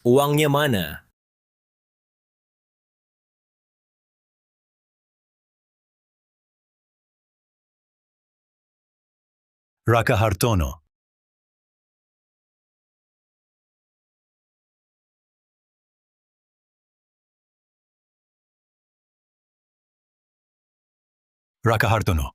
Uangnya mana? Raka Hartono. Raka Hartono.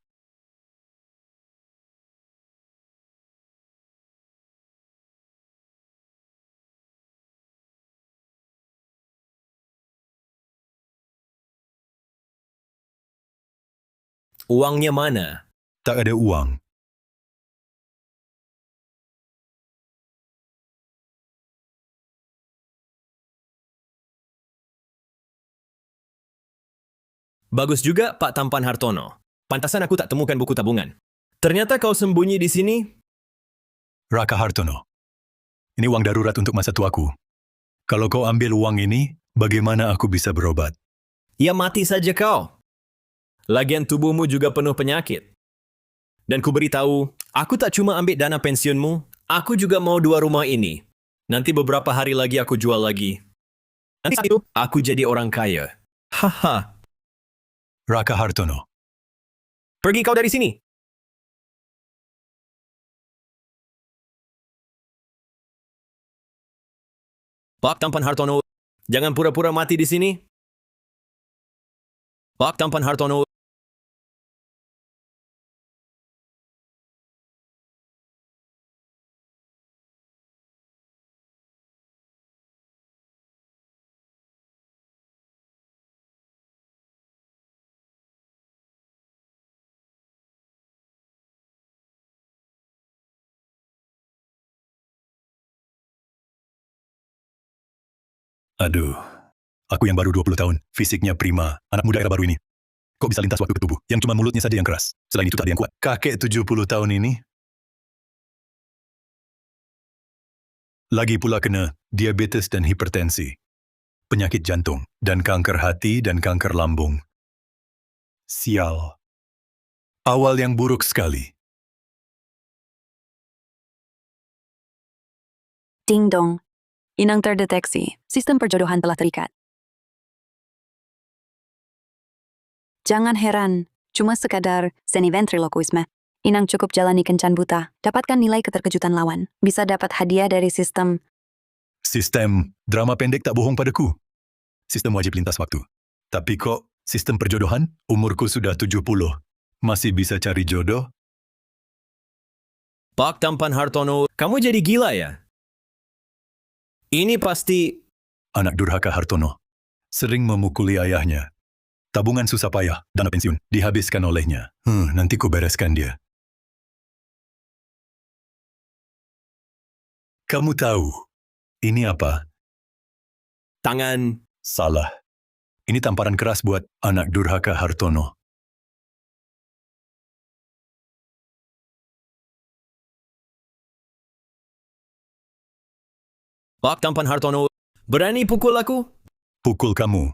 Uangnya mana? Tak ada uang. Bagus juga, Pak Tampan Hartono. Pantasan aku tak temukan buku tabungan. Ternyata kau sembunyi di sini? Raka Hartono. Ini uang darurat untuk masa tuaku. Kalau kau ambil uang ini, bagaimana aku bisa berobat? Ya mati saja kau. Lagian tubuhmu juga penuh penyakit. Dan ku beritahu, aku tak cuma ambil dana pensiunmu, aku juga mau 2 rumah ini. Nanti beberapa hari lagi aku jual lagi. Nanti saat itu, aku jadi orang kaya. Haha. Raka Hartono. Pergi kau dari sini. Pak Tampan Hartono, jangan pura-pura mati di sini. Pak Tampan Hartono. Aduh, aku yang baru 20 tahun, fisiknya prima, anak muda era baru ini. Kok bisa lintas waktu ke tubuh, yang cuma mulutnya saja yang keras. Selain itu tak ada yang kuat. Kakek 70 tahun ini, lagi pula kena diabetes dan hipertensi, penyakit jantung, dan kanker hati dan kanker lambung. Sial. Awal yang buruk sekali. Ding dong. Inang terdeteksi. Sistem perjodohan telah terikat. Jangan heran, cuma sekadar seni ventriloquisme. Inang cukup jalani kencan buta, dapatkan nilai keterkejutan lawan. Bisa dapat hadiah dari sistem. Sistem drama pendek tak bohong padaku. Sistem wajib lintas waktu. Tapi kok sistem perjodohan? Umurku sudah 70. Masih bisa cari jodoh? Pak Tampan Hartono, kamu jadi gila ya? Ini pasti... Anak durhaka Hartono. Sering memukuli ayahnya. Tabungan susah payah, dana pensiun, dihabiskan olehnya. Nanti ku bereskan dia. Kamu tahu, ini apa? Tangan... Salah. Ini tamparan keras buat anak durhaka Hartono. Pak Tampan Hartono, berani pukul aku? Pukul kamu.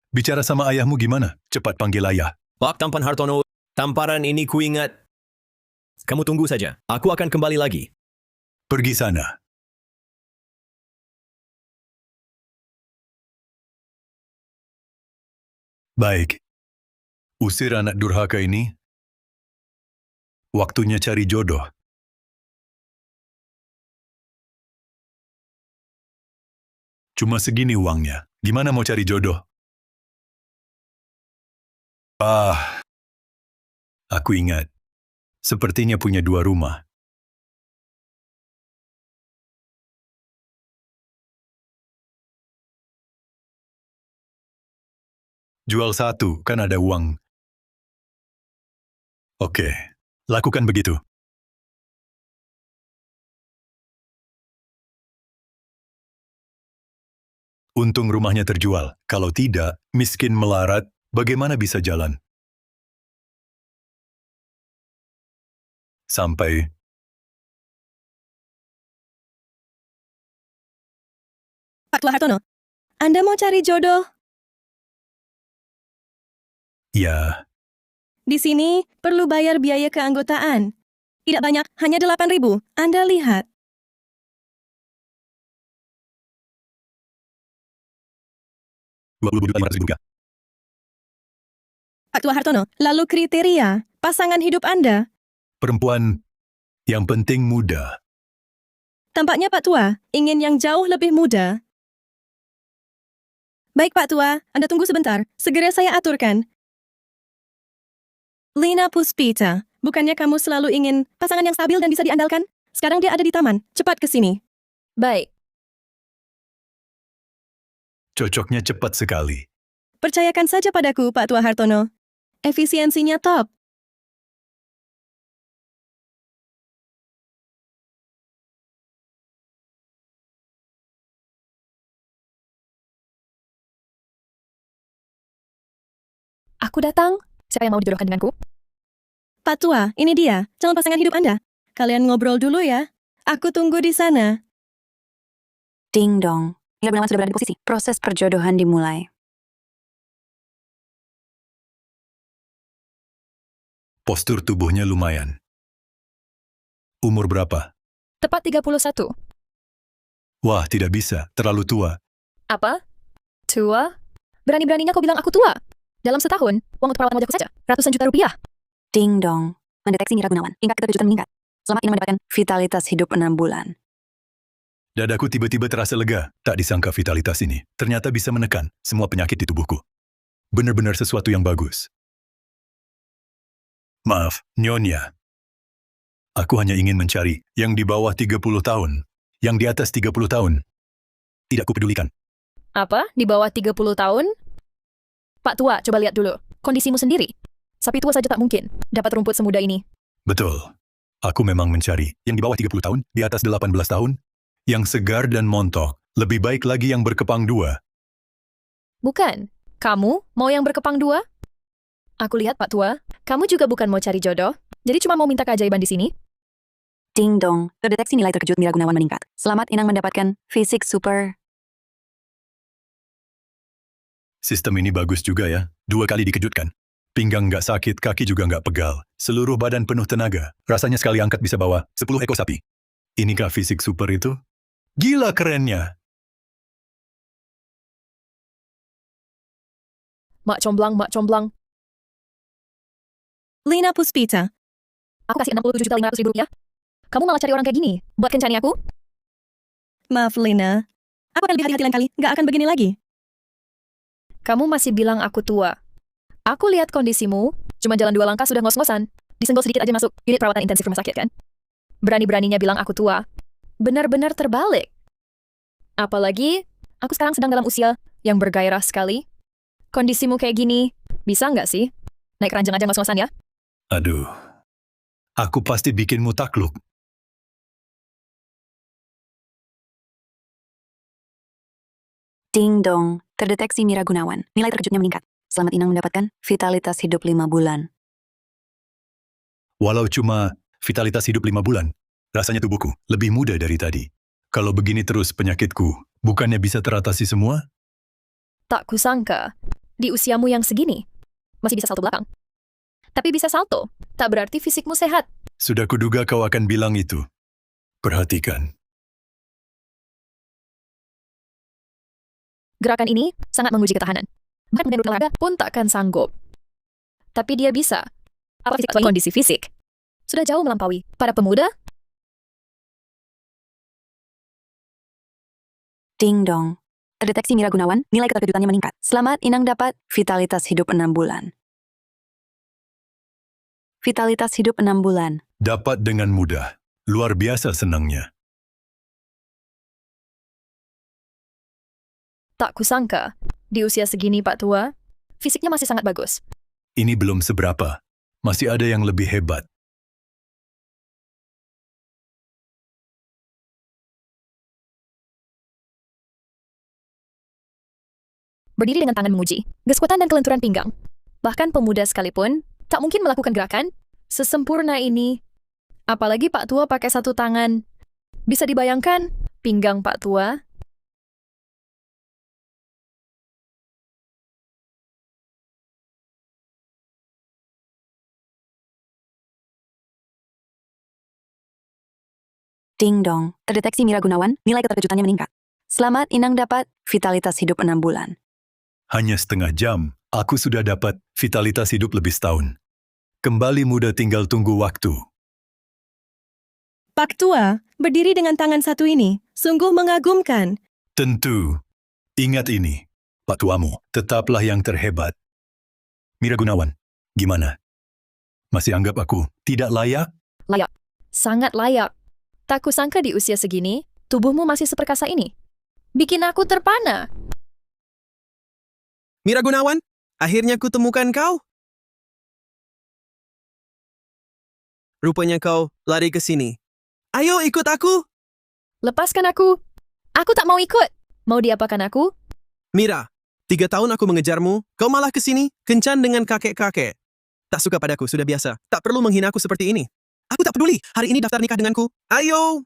Bicara sama ayahmu gimana? Cepat panggil ayah. Pak Tampan Hartono, tamparan ini ku ingat. Kamu tunggu saja, aku akan kembali lagi. Pergi sana. Baik. Usir anak durhaka ini. Waktunya cari jodoh. Cuma segini uangnya. Gimana mau cari jodoh? Aku ingat. Sepertinya punya 2 rumah. Jual 1, kan ada uang. Oke, lakukan begitu. Untung rumahnya terjual. Kalau tidak, miskin melarat, bagaimana bisa jalan? Sampai Pak Tua Hartono, Anda mau cari jodoh? ya, Di sini perlu bayar biaya keanggotaan. Tidak banyak, hanya 8.000. Anda lihat. Rp20.500. Pak Tua Hartono, lalu kriteria pasangan hidup Anda. Perempuan yang penting muda. Tampaknya Pak Tua ingin yang jauh lebih muda. Baik Pak Tua, Anda tunggu sebentar. Segera saya aturkan. Lina Puspita, bukannya kamu selalu ingin pasangan yang stabil dan bisa diandalkan? Sekarang dia ada di taman. Cepat ke sini. Baik, Cocoknya cepat sekali. Percayakan saja padaku, Pak Tua Hartono. Efisiensinya top. aku datang. Siapa yang mau dijodohkan denganku? Pak Tua, ini dia, calon pasangan hidup Anda. Kalian ngobrol dulu ya. Aku tunggu di sana. Ding dong. Mira Gunawan sudah berada di posisi. Proses perjodohan dimulai. Postur tubuhnya lumayan. Umur berapa? Tepat 31. Wah, tidak bisa. Terlalu tua. Apa? Tua? Berani-beraninya kau bilang aku tua? Dalam setahun, uang untuk perawatan wajahku saja, ratusan juta rupiah. Ding dong. Mendeteksi Mira Gunawan. Tingkat keterkejutan meningkat. Selamat Ina mendapatkan vitalitas hidup 6 bulan. Dadaku tiba-tiba terasa lega. Tak disangka vitalitas ini ternyata bisa menekan semua penyakit di tubuhku. Benar-benar sesuatu yang bagus. Maaf, Nyonya. Aku hanya ingin mencari yang di bawah 30 tahun. Yang di atas 30 tahun. Tidak kupedulikan. Apa? Di bawah 30 tahun? Pak Tua, coba lihat dulu. Kondisimu sendiri. Sapi tua saja tak mungkin dapat rumput semuda ini. Betul. Aku memang mencari yang di bawah 30 tahun, di atas 18 tahun, yang segar dan montok. Lebih baik lagi yang berkepang dua. Bukan. Kamu mau yang berkepang dua? Aku lihat, Pak Tua, kamu juga bukan mau cari jodoh, jadi cuma mau minta keajaiban di sini. Ding dong. Terdeteksi nilai terkejut Mira Gunawan meningkat. Selamat Inang mendapatkan fisik super. Sistem ini bagus juga ya. 2 kali dikejutkan. Pinggang nggak sakit, kaki juga nggak pegal. Seluruh badan penuh tenaga. Rasanya sekali angkat bisa bawa 10 ekor sapi. Inikah fisik super itu? Gila kerennya. Mak comblang. Lina Puspita, Aku kasih 67.500.000 rupiah. Kamu malah cari orang kayak gini, buat kencani aku? maaf Lina. Aku akan lebih hati-hati lain kali, nggak akan begini lagi. Kamu masih bilang aku tua. Aku lihat kondisimu, cuma jalan 2 langkah sudah ngos-ngosan. Disenggol sedikit aja masuk unit perawatan intensif rumah sakit kan? Berani-beraninya bilang aku tua. Benar-benar terbalik. Apalagi, aku sekarang sedang dalam usia yang bergairah sekali. Kondisimu kayak gini, bisa nggak sih? Naik ranjang aja ngos-ngosan ya? Aduh. Aku pasti bikinmu takluk. Ding dong. Terdeteksi Mira Gunawan. Nilai terkejutnya meningkat. Selamat Inang mendapatkan vitalitas hidup 5 bulan. Walau cuma vitalitas hidup 5 bulan, rasanya tubuhku lebih muda dari tadi. Kalau begini terus penyakitku, bukannya bisa teratasi semua? Tak kusangka, di usiamu yang segini, masih bisa salto belakang. Tapi bisa salto, tak berarti fisikmu sehat. Sudah kuduga kau akan bilang itu. Perhatikan. Gerakan ini sangat menguji ketahanan. Bahkan dengan rutin olahraga pun takkan sanggup. Tapi dia bisa. Apa fisik kondisi fisik? Sudah jauh melampaui para pemuda. Ding dong. Terdeteksi Mira Gunawan. Nilai keterkejutannya meningkat. Selamat Inang dapat vitalitas hidup 6 bulan. Vitalitas hidup 6 bulan. Dapat dengan mudah. Luar biasa senangnya. Tak kusangka, di usia segini Pak Tua, fisiknya masih sangat bagus. Ini belum seberapa. Masih ada yang lebih hebat. Berdiri dengan tangan menguji, geskuatan dan kelenturan pinggang. Bahkan pemuda sekalipun, tak mungkin melakukan gerakan sesempurna ini. Apalagi Pak Tua pakai satu tangan. Bisa dibayangkan, pinggang Pak Tua Ding dong, terdeteksi Mira Gunawan, nilai keterkejutannya meningkat. Selamat Inang dapat vitalitas hidup 6 bulan. Hanya setengah jam, aku sudah dapat vitalitas hidup lebih setahun. Kembali muda tinggal tunggu waktu. Pak Tua, berdiri dengan tangan satu ini, sungguh mengagumkan. Tentu. Ingat ini, Pak Tuamu, tetaplah yang terhebat. Mira Gunawan, gimana? Masih anggap aku tidak layak? Layak. Sangat layak. Tak kusangka di usia segini, tubuhmu masih seperkasa ini. Bikin aku terpana. Mira Gunawan, akhirnya ku temukan kau. Rupanya kau lari ke sini. Ayo ikut aku. Lepaskan aku. Aku tak mau ikut. Mau diapakan aku? Mira, 3 tahun aku mengejarmu, kau malah ke sini, kencan dengan kakek-kakek. Tak suka padaku, sudah biasa. Tak perlu menghina aku seperti ini. Aku tak peduli, hari ini daftar nikah denganku. Ayo!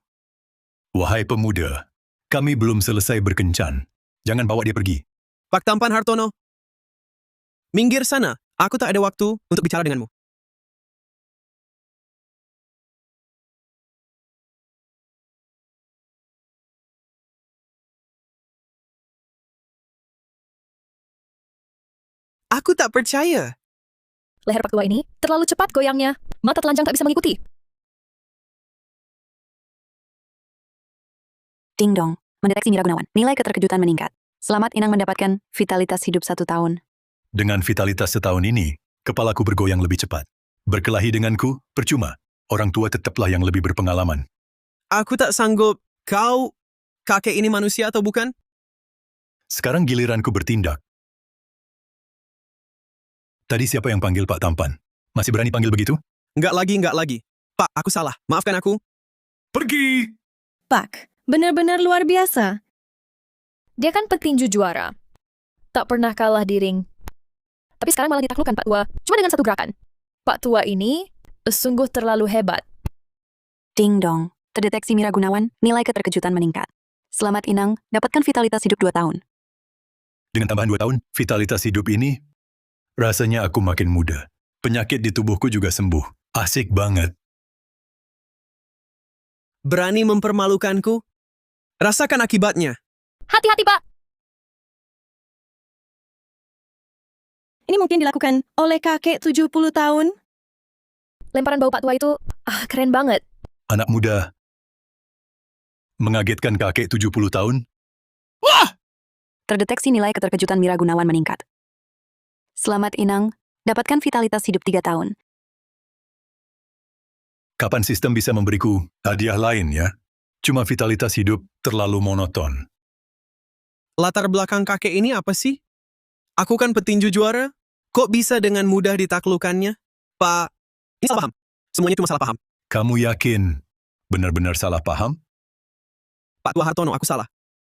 Wahai pemuda, kami belum selesai berkencan. Jangan bawa dia pergi. Pak Tampan Hartono. Minggir sana, aku tak ada waktu untuk bicara denganmu. Aku tak percaya. Leher Pak Tua ini terlalu cepat goyangnya. Mata telanjang tak bisa mengikuti. Ding dong, mendeteksi Mira Gunawan, nilai keterkejutan meningkat. Selamat Inang mendapatkan vitalitas hidup 1 tahun. Dengan vitalitas setahun ini, kepalaku bergoyang lebih cepat. Berkelahi denganku, percuma. Orang tua tetaplah yang lebih berpengalaman. Aku tak sanggup. Kau, kakek ini manusia atau bukan? Sekarang giliranku bertindak. Tadi siapa yang panggil Pak Tampan? Masih berani panggil begitu? Enggak lagi. Pak, aku salah. Maafkan aku. Pergi! Pak, benar-benar luar biasa. Dia kan petinju juara. Tak pernah kalah di ring. Tapi sekarang malah ditaklukkan Pak Tua. Cuma dengan satu gerakan. Pak Tua ini sungguh terlalu hebat. Ding dong, terdeteksi Mira Gunawan, nilai keterkejutan meningkat. Selamat Inang, dapatkan vitalitas hidup 2 tahun. Dengan tambahan 2 tahun, vitalitas hidup ini, rasanya aku makin muda. Penyakit di tubuhku juga sembuh. Asik banget. Berani mempermalukanku? Rasakan akibatnya. Hati-hati Pak! Ini mungkin dilakukan oleh kakek 70 tahun. Lemparan bau Pak Tua itu, keren banget. Anak muda. Mengagetkan kakek 70 tahun? Terdeteksi nilai keterkejutan Mira Gunawan meningkat. Selamat Inang, dapatkan vitalitas hidup 3 tahun. Kapan sistem bisa memberiku hadiah lain ya? Cuma vitalitas hidup terlalu monoton. Latar belakang kakek ini apa sih? Aku kan petinju juara. Kok bisa dengan mudah ditaklukkannya? Pak, ini salah paham. Semuanya cuma salah paham. Kamu yakin benar-benar salah paham? Pak Tua Hartono, aku salah.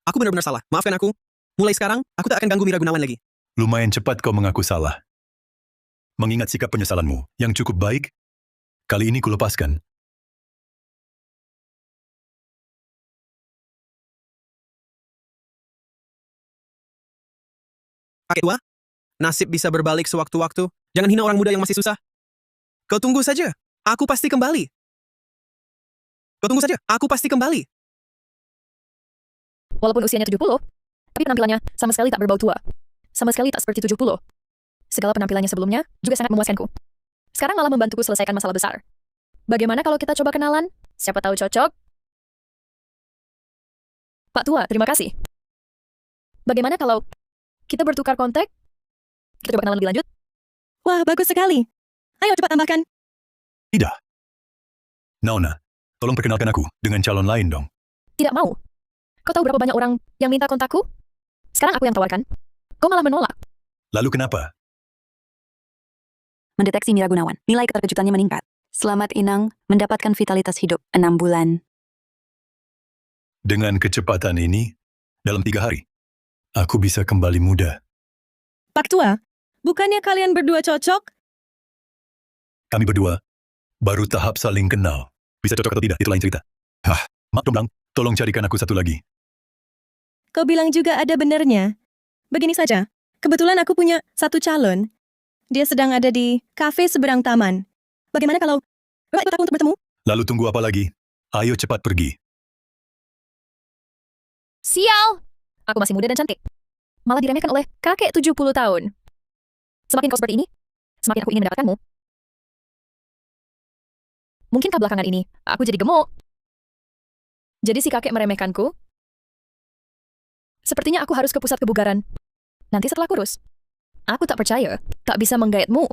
Aku benar-benar salah. Maafkan aku. Mulai sekarang, aku tak akan ganggu Mira Gunawan lagi. Lumayan cepat kau mengaku salah. Mengingat sikap penyesalanmu yang cukup baik, kali ini kulepaskan. Kakek tua, nasib bisa berbalik sewaktu-waktu. Jangan hina orang muda yang masih susah. Kau tunggu saja. Aku pasti kembali. Kau tunggu saja. Aku pasti kembali. Walaupun usianya 70, tapi penampilannya sama sekali tak berbau tua. Sama sekali tak seperti 70. Segala penampilannya sebelumnya juga sangat memuaskanku. Sekarang malah membantuku selesaikan masalah besar. Bagaimana kalau kita coba kenalan? Siapa tahu cocok? Pak Tua, terima kasih. Bagaimana kalau kita bertukar kontak? Kita coba kenalan lebih lanjut? Wah, bagus sekali. Ayo cepat tambahkan. Tidak. Nona, tolong perkenalkan aku dengan calon lain dong. Tidak mau. Kau tahu berapa banyak orang yang minta kontakku? Sekarang aku yang tawarkan. Kau malah menolak. Lalu kenapa? Mendeteksi Mira Gunawan, nilai keterkejutannya meningkat. Selamat Inang, mendapatkan vitalitas hidup 6 bulan. Dengan kecepatan ini, dalam 3 hari, aku bisa kembali muda. Pak Tua, bukannya kalian berdua cocok? Kami berdua baru tahap saling kenal. Bisa cocok atau tidak, itu lain cerita. Maaf dong, Bang. Tolong carikan aku satu lagi. Kau bilang juga ada benernya. Begini saja, kebetulan aku punya satu calon. Dia sedang ada di kafe seberang taman. Bagaimana kalau Bapak ikut aku untuk bertemu? Lalu tunggu apa lagi? Ayo cepat pergi. Sial! Aku masih muda dan cantik. Malah diremehkan oleh kakek 70 tahun. Semakin kau seperti ini, semakin aku ingin mendapatkanmu. Mungkinkah belakangan ini, aku jadi gemuk? Jadi si kakek meremehkanku? Sepertinya aku harus ke pusat kebugaran. Nanti setelah kurus. Aku tak percaya, tak bisa menggayatmu.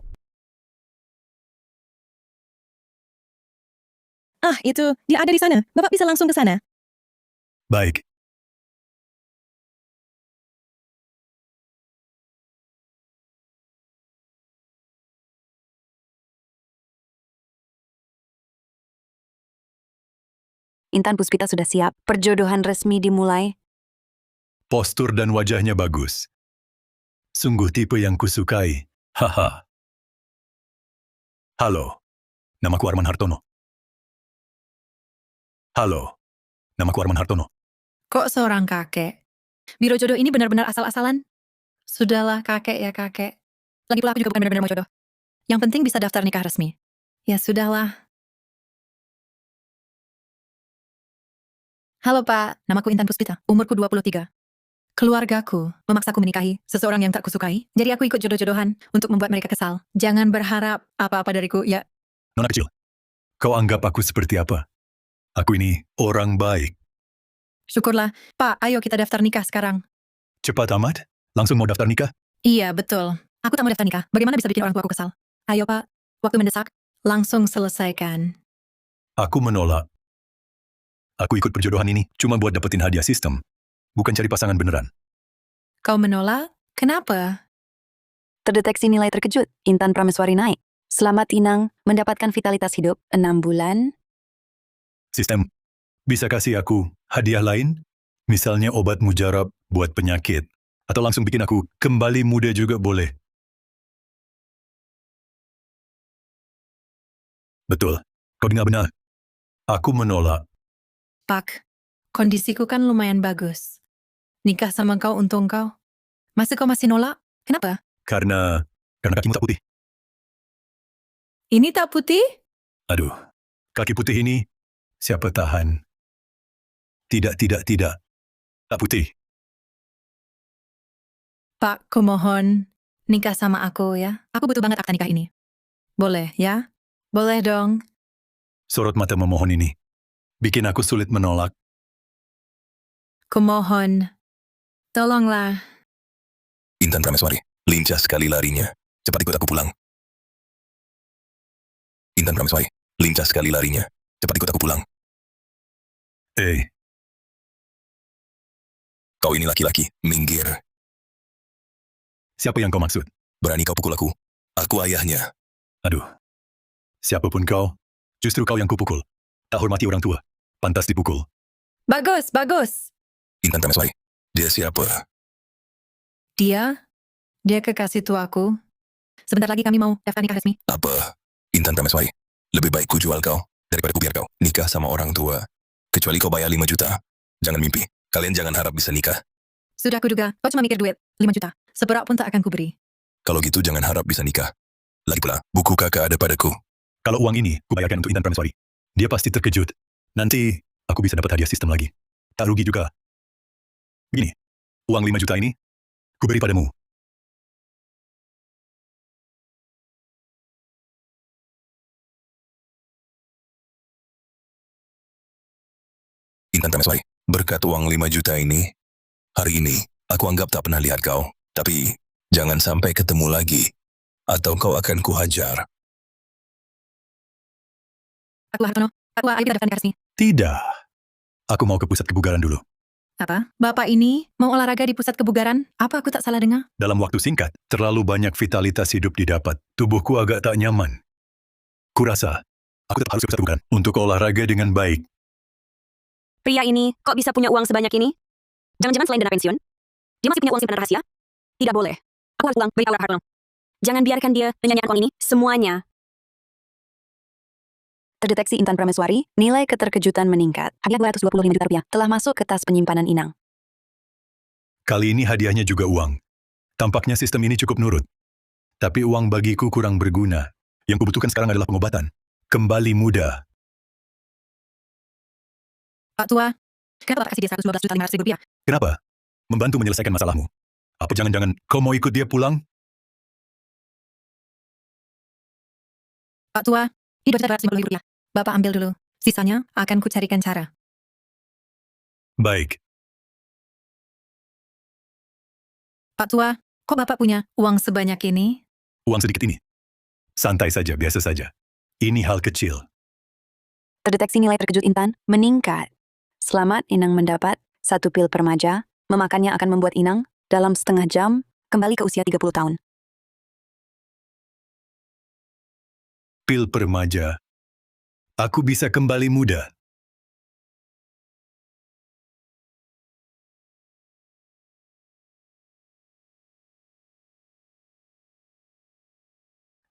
Ah, itu, dia ada di sana. Bapak bisa langsung ke sana. Baik. Intan Puspita sudah siap. Perjodohan resmi dimulai. Postur dan wajahnya bagus. Sungguh tipe yang kusukai. Haha. Halo. Namaku Arman Hartono. Halo. Namaku Arman Hartono. Kok seorang kakek? Biro jodoh ini benar-benar asal-asalan? Sudahlah kakek ya kakek. Lagi pula aku juga bukan benar-benar mau jodoh. Yang penting bisa daftar nikah resmi. Ya sudahlah. Halo Pak, namaku Intan Puspita, umurku 23. Keluargaku memaksaku menikahi seseorang yang tak kusukai, jadi aku ikut jodoh-jodohan untuk membuat mereka kesal. Jangan berharap apa-apa dariku, ya. Nona kecil. Kau anggap aku seperti apa? Aku ini orang baik. Syukurlah. Pak, ayo kita daftar nikah sekarang. Cepat amat? Langsung mau daftar nikah? Iya, betul. Aku tak mau daftar nikah. Bagaimana bisa bikin orang tuaku kesal? Ayo Pak, waktu mendesak. Langsung selesaikan. Aku menolak. Aku ikut perjodohan ini cuma buat dapetin hadiah sistem. Bukan cari pasangan beneran. Kau menolak? Kenapa? Terdeteksi nilai terkejut. Intan Prameswari naik. Selamat Inang, mendapatkan vitalitas hidup 6 bulan. Sistem, bisa kasih aku hadiah lain? Misalnya obat mujarab buat penyakit. Atau langsung bikin aku kembali muda juga boleh. Betul, kau dengar benar. Aku menolak. Pak, kondisiku kan lumayan bagus. Nikah sama kau untung kau. Masa kau masih nolak? Kenapa? Karena kakimu tak putih. Ini tak putih? Aduh, kaki putih ini siapa tahan? Tidak. Tak putih. Pak, kumohon, nikah sama aku ya. Aku butuh banget akta nikah ini. Boleh ya? Boleh dong. Sorot mata memohon ini. Bikin aku sulit menolak. Kumohon. Tolonglah. Intan Prameswari, lincah sekali larinya. Cepat ikut aku pulang. Intan Prameswari, lincah sekali larinya. Cepat ikut aku pulang. Kau ini laki-laki, minggir. Siapa yang kau maksud? Berani kau pukul aku? Aku ayahnya. Aduh. Siapapun kau, justru kau yang kupukul. Tak hormati orang tua. Pantas dipukul. Bagus, bagus. Intan Prameswari, dia siapa? Dia kekasih tuaku. Sebentar lagi kami mau daftar nikah resmi. Apa? Intan Prameswari, lebih baik ku jual kau daripada ku biar kau nikah sama orang tua. Kecuali kau bayar 5 juta. Jangan mimpi. Kalian jangan harap bisa nikah. Sudah kuduga, kau cuma mikir duit. 5 juta. Seperak pun tak akan kuberi. Kalau gitu jangan harap bisa nikah. Lagi pula, buku kakak ada padaku. Kalau uang ini kubayarkan untuk Intan Prameswari, dia pasti terkejut. Nanti aku bisa dapat hadiah sistem lagi. Tak rugi juga. Begini, uang 5 juta ini kuberi padamu. Intan Prameswari, berkat uang 5 juta ini, hari ini aku anggap tak pernah lihat kau. Tapi jangan sampai ketemu lagi, atau kau akan kuhajar. Aku Hartono. Aku ayo kita daftar nikah resmi. Tidak. Aku mau ke pusat kebugaran dulu. Apa? Bapak ini mau olahraga di pusat kebugaran? Apa aku tak salah dengar? Dalam waktu singkat, terlalu banyak vitalitas hidup didapat. Tubuhku agak tak nyaman. Kurasa, aku tetap harus ke pusat kebugaran untuk olahraga dengan baik. Pria ini kok bisa punya uang sebanyak ini? Jangan-jangan selain dana pensiun, dia masih punya uang simpanan rahasia? Tidak boleh. Aku harus pulang, beritahu Hartono. Jangan biarkan dia menyanyikan uang ini, semuanya. Terdeteksi Intan Prameswari, nilai keterkejutan meningkat. Hadiah 225 juta rupiah telah masuk ke tas penyimpanan Inang. Kali ini hadiahnya juga uang. Tampaknya sistem ini cukup nurut. Tapi uang bagiku kurang berguna. Yang kubutuhkan sekarang adalah pengobatan. Kembali muda. Pak Tua, Kenapa Bapak kasih dia 112.500.000 rupiah? Kenapa? Membantu menyelesaikan masalahmu. Apa jangan-jangan kau mau ikut dia pulang? Pak Tua, ini 2.250.000 rupiah. Bapak ambil dulu. Sisanya akan kucarikan cara. Baik, Pak Tua, kok Bapak punya uang sebanyak ini? uang sedikit ini. Santai saja, biasa saja. Ini hal kecil. Terdeteksi nilai terkejut Intan meningkat. Selamat Inang mendapat 1 pil permaja. Memakannya akan membuat Inang dalam setengah jam kembali ke usia 30 tahun. Pil permaja. Aku bisa kembali muda.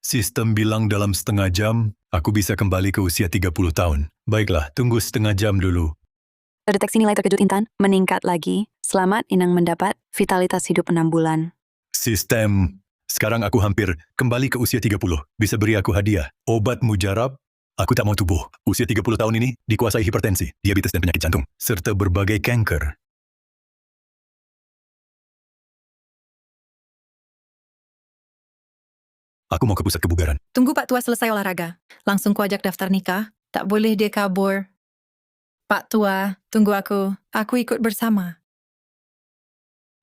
Sistem bilang dalam setengah jam, aku bisa kembali ke usia 30 tahun. Baiklah, tunggu setengah jam dulu. Terdeteksi nilai terkejut Intan meningkat lagi. Selamat Inang mendapat vitalitas hidup 6 bulan. Sistem. Sekarang aku hampir kembali ke usia 30. Bisa beri aku hadiah. Obat mujarab. Aku tak mau tubuh. Usia 30 tahun ini dikuasai hipertensi, diabetes dan penyakit jantung, serta berbagai kanker. Aku mau ke pusat kebugaran. Tunggu Pak Tua selesai olahraga. Langsung ku ajak daftar nikah. Tak boleh dia kabur. Pak Tua, tunggu aku. Aku ikut bersama.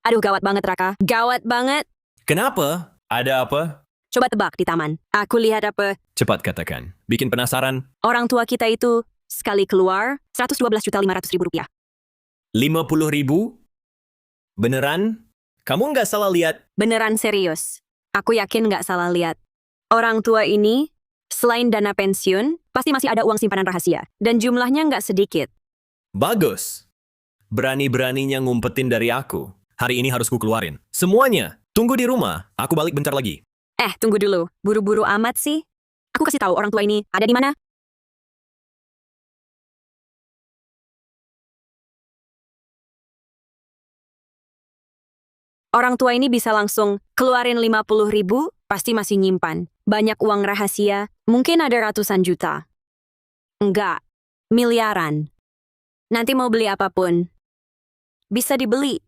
Aduh, gawat banget Raka. Gawat banget. Kenapa? Ada apa? Coba tebak di taman. Aku lihat apa? Cepat katakan. Bikin penasaran. Orang tua kita itu sekali keluar 112.500.000 rupiah. 50.000? Beneran? Kamu nggak salah lihat? Beneran serius. Aku yakin nggak salah lihat. Orang tua ini, selain dana pensiun, pasti masih ada uang simpanan rahasia. Dan jumlahnya nggak sedikit. Bagus. Berani-beraninya ngumpetin dari aku. Hari ini harus ku keluarin. Semuanya. Tunggu di rumah. Aku balik bentar lagi. Tunggu dulu. Buru-buru amat sih. Aku kasih tahu orang tua ini ada di mana. Orang tua ini bisa langsung keluarin 50.000, pasti masih nyimpan. Banyak uang rahasia, mungkin ada ratusan juta. Enggak, miliaran. Nanti mau beli apapun, bisa dibeli.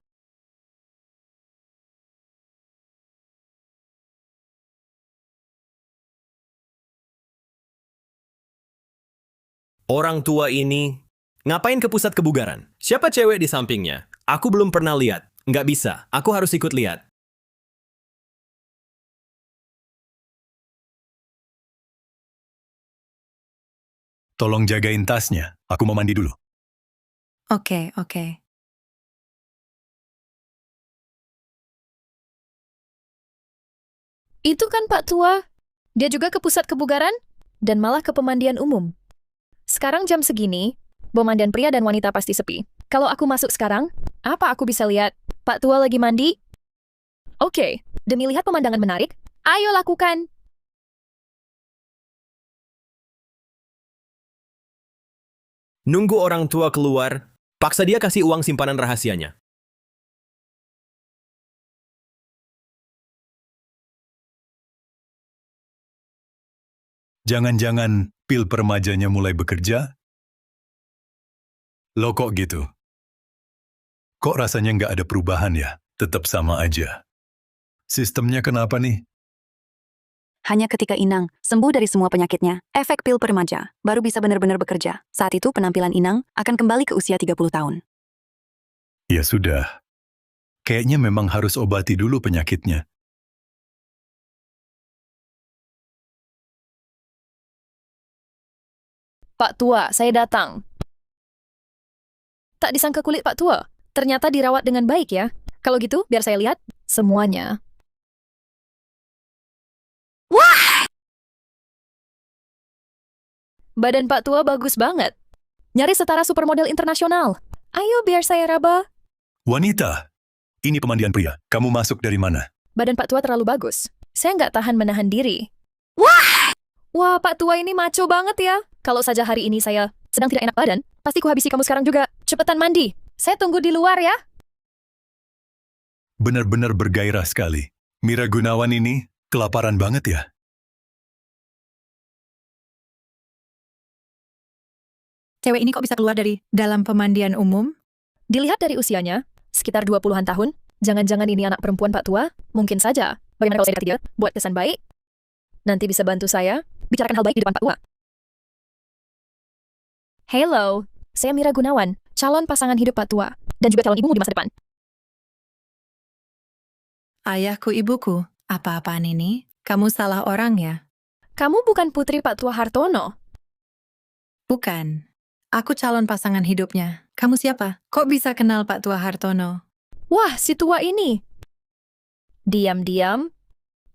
Orang tua ini ngapain ke pusat kebugaran? Siapa cewek di sampingnya? Aku belum pernah lihat. Nggak bisa. Aku harus ikut lihat. Tolong jagain tasnya. Aku mau mandi dulu. Oke. Itu kan Pak Tua. Dia juga ke pusat kebugaran dan malah ke pemandian umum. Sekarang jam segini, pemandian pria dan wanita pasti sepi. Kalau aku masuk sekarang, apa aku bisa lihat? Pak Tua lagi mandi? Oke, demi lihat pemandangan menarik, ayo lakukan. Nunggu orang tua keluar, paksa dia kasih uang simpanan rahasianya. Jangan-jangan pil permajanya mulai bekerja? Loh kok gitu? Kok rasanya nggak ada perubahan ya? Tetap sama aja. Sistemnya kenapa nih? Hanya ketika Inang sembuh dari semua penyakitnya, efek pil permaja baru bisa benar-benar bekerja. Saat itu penampilan Inang akan kembali ke usia 30 tahun. Ya sudah. Kayaknya memang harus obati dulu penyakitnya. Pak Tua, saya datang. Tak disangka kulit Pak Tua. Ternyata dirawat dengan baik ya. Kalau gitu, biar saya lihat semuanya. Badan Pak Tua bagus banget. Nyaris setara supermodel internasional. Ayo biar saya raba. Wanita, ini pemandian pria. Kamu masuk dari mana? Badan Pak Tua terlalu bagus. Saya nggak tahan menahan diri. Wah, Pak Tua ini maco banget ya. Kalau saja hari ini saya sedang tidak enak badan, pasti ku habisi kamu sekarang juga. Cepetan mandi. Saya tunggu di luar ya. Benar-benar bergairah sekali. Mira Gunawan ini kelaparan banget ya. Cewek ini kok bisa keluar dari dalam pemandian umum? Dilihat dari usianya, sekitar 20-an tahun, jangan-jangan ini anak perempuan Pak Tua? Mungkin saja. Bagaimana kalau saya dekati dia, buat kesan baik? Nanti bisa bantu saya, bicarakan hal baik di depan Pak Tua. Hello, saya Mira Gunawan, calon pasangan hidup Pak Tua, dan juga calon ibumu di masa depan. Ayahku, ibuku, apa-apaan ini? Kamu salah orang ya? Kamu bukan putri Pak Tua Hartono. Bukan. Aku calon pasangan hidupnya. Kamu siapa? Kok bisa kenal Pak Tua Hartono? Wah, si tua ini. Diam-diam,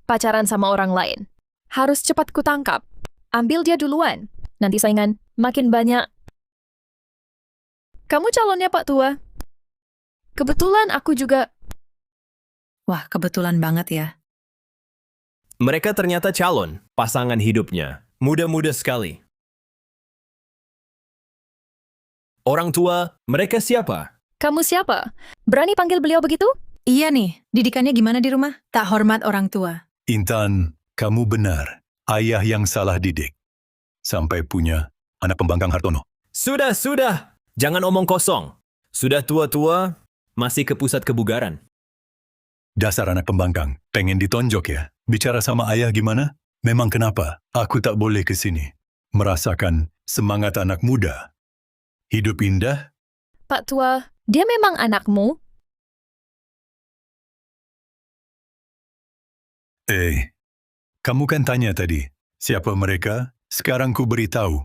pacaran sama orang lain. Harus cepat kutangkap. Ambil dia duluan. Nanti saingan makin banyak. Kamu calonnya Pak Tua. Kebetulan aku juga. Wah, kebetulan banget ya. Mereka ternyata calon pasangan hidupnya. Muda-muda sekali. Orang tua, mereka siapa? Kamu siapa? Berani panggil beliau begitu? Iya nih, didikannya gimana di rumah? Tak hormat orang tua. Intan, kamu benar. Ayah yang salah didik. Sampai punya anak pembangkang Hartono. Sudah. Jangan omong kosong. Sudah tua-tua, masih ke pusat kebugaran. Dasar anak pembangkang, pengen ditonjok ya? Bicara sama ayah gimana? Memang kenapa? Aku tak boleh ke sini. Merasakan semangat anak muda. Hidup indah? Pak Tua, dia memang anakmu? Kamu kan tanya tadi, siapa mereka? Sekarang ku beritahu.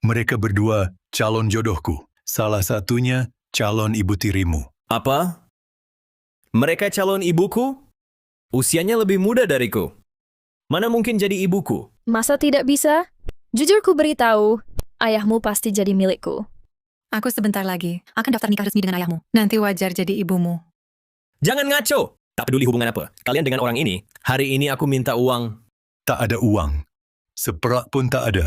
Mereka berdua calon jodohku. Salah satunya calon ibu tirimu. Apa? Mereka calon ibuku? Usianya lebih muda dariku. Mana mungkin jadi ibuku? Masa tidak bisa? Jujur ku beritahu, ayahmu pasti jadi milikku. Aku sebentar lagi akan daftar nikah resmi dengan ayahmu. Nanti wajar jadi ibumu. Jangan ngaco! Tak peduli hubungan apa. Kalian dengan orang ini, hari ini aku minta uang. Tak ada uang. Seperak pun tak ada.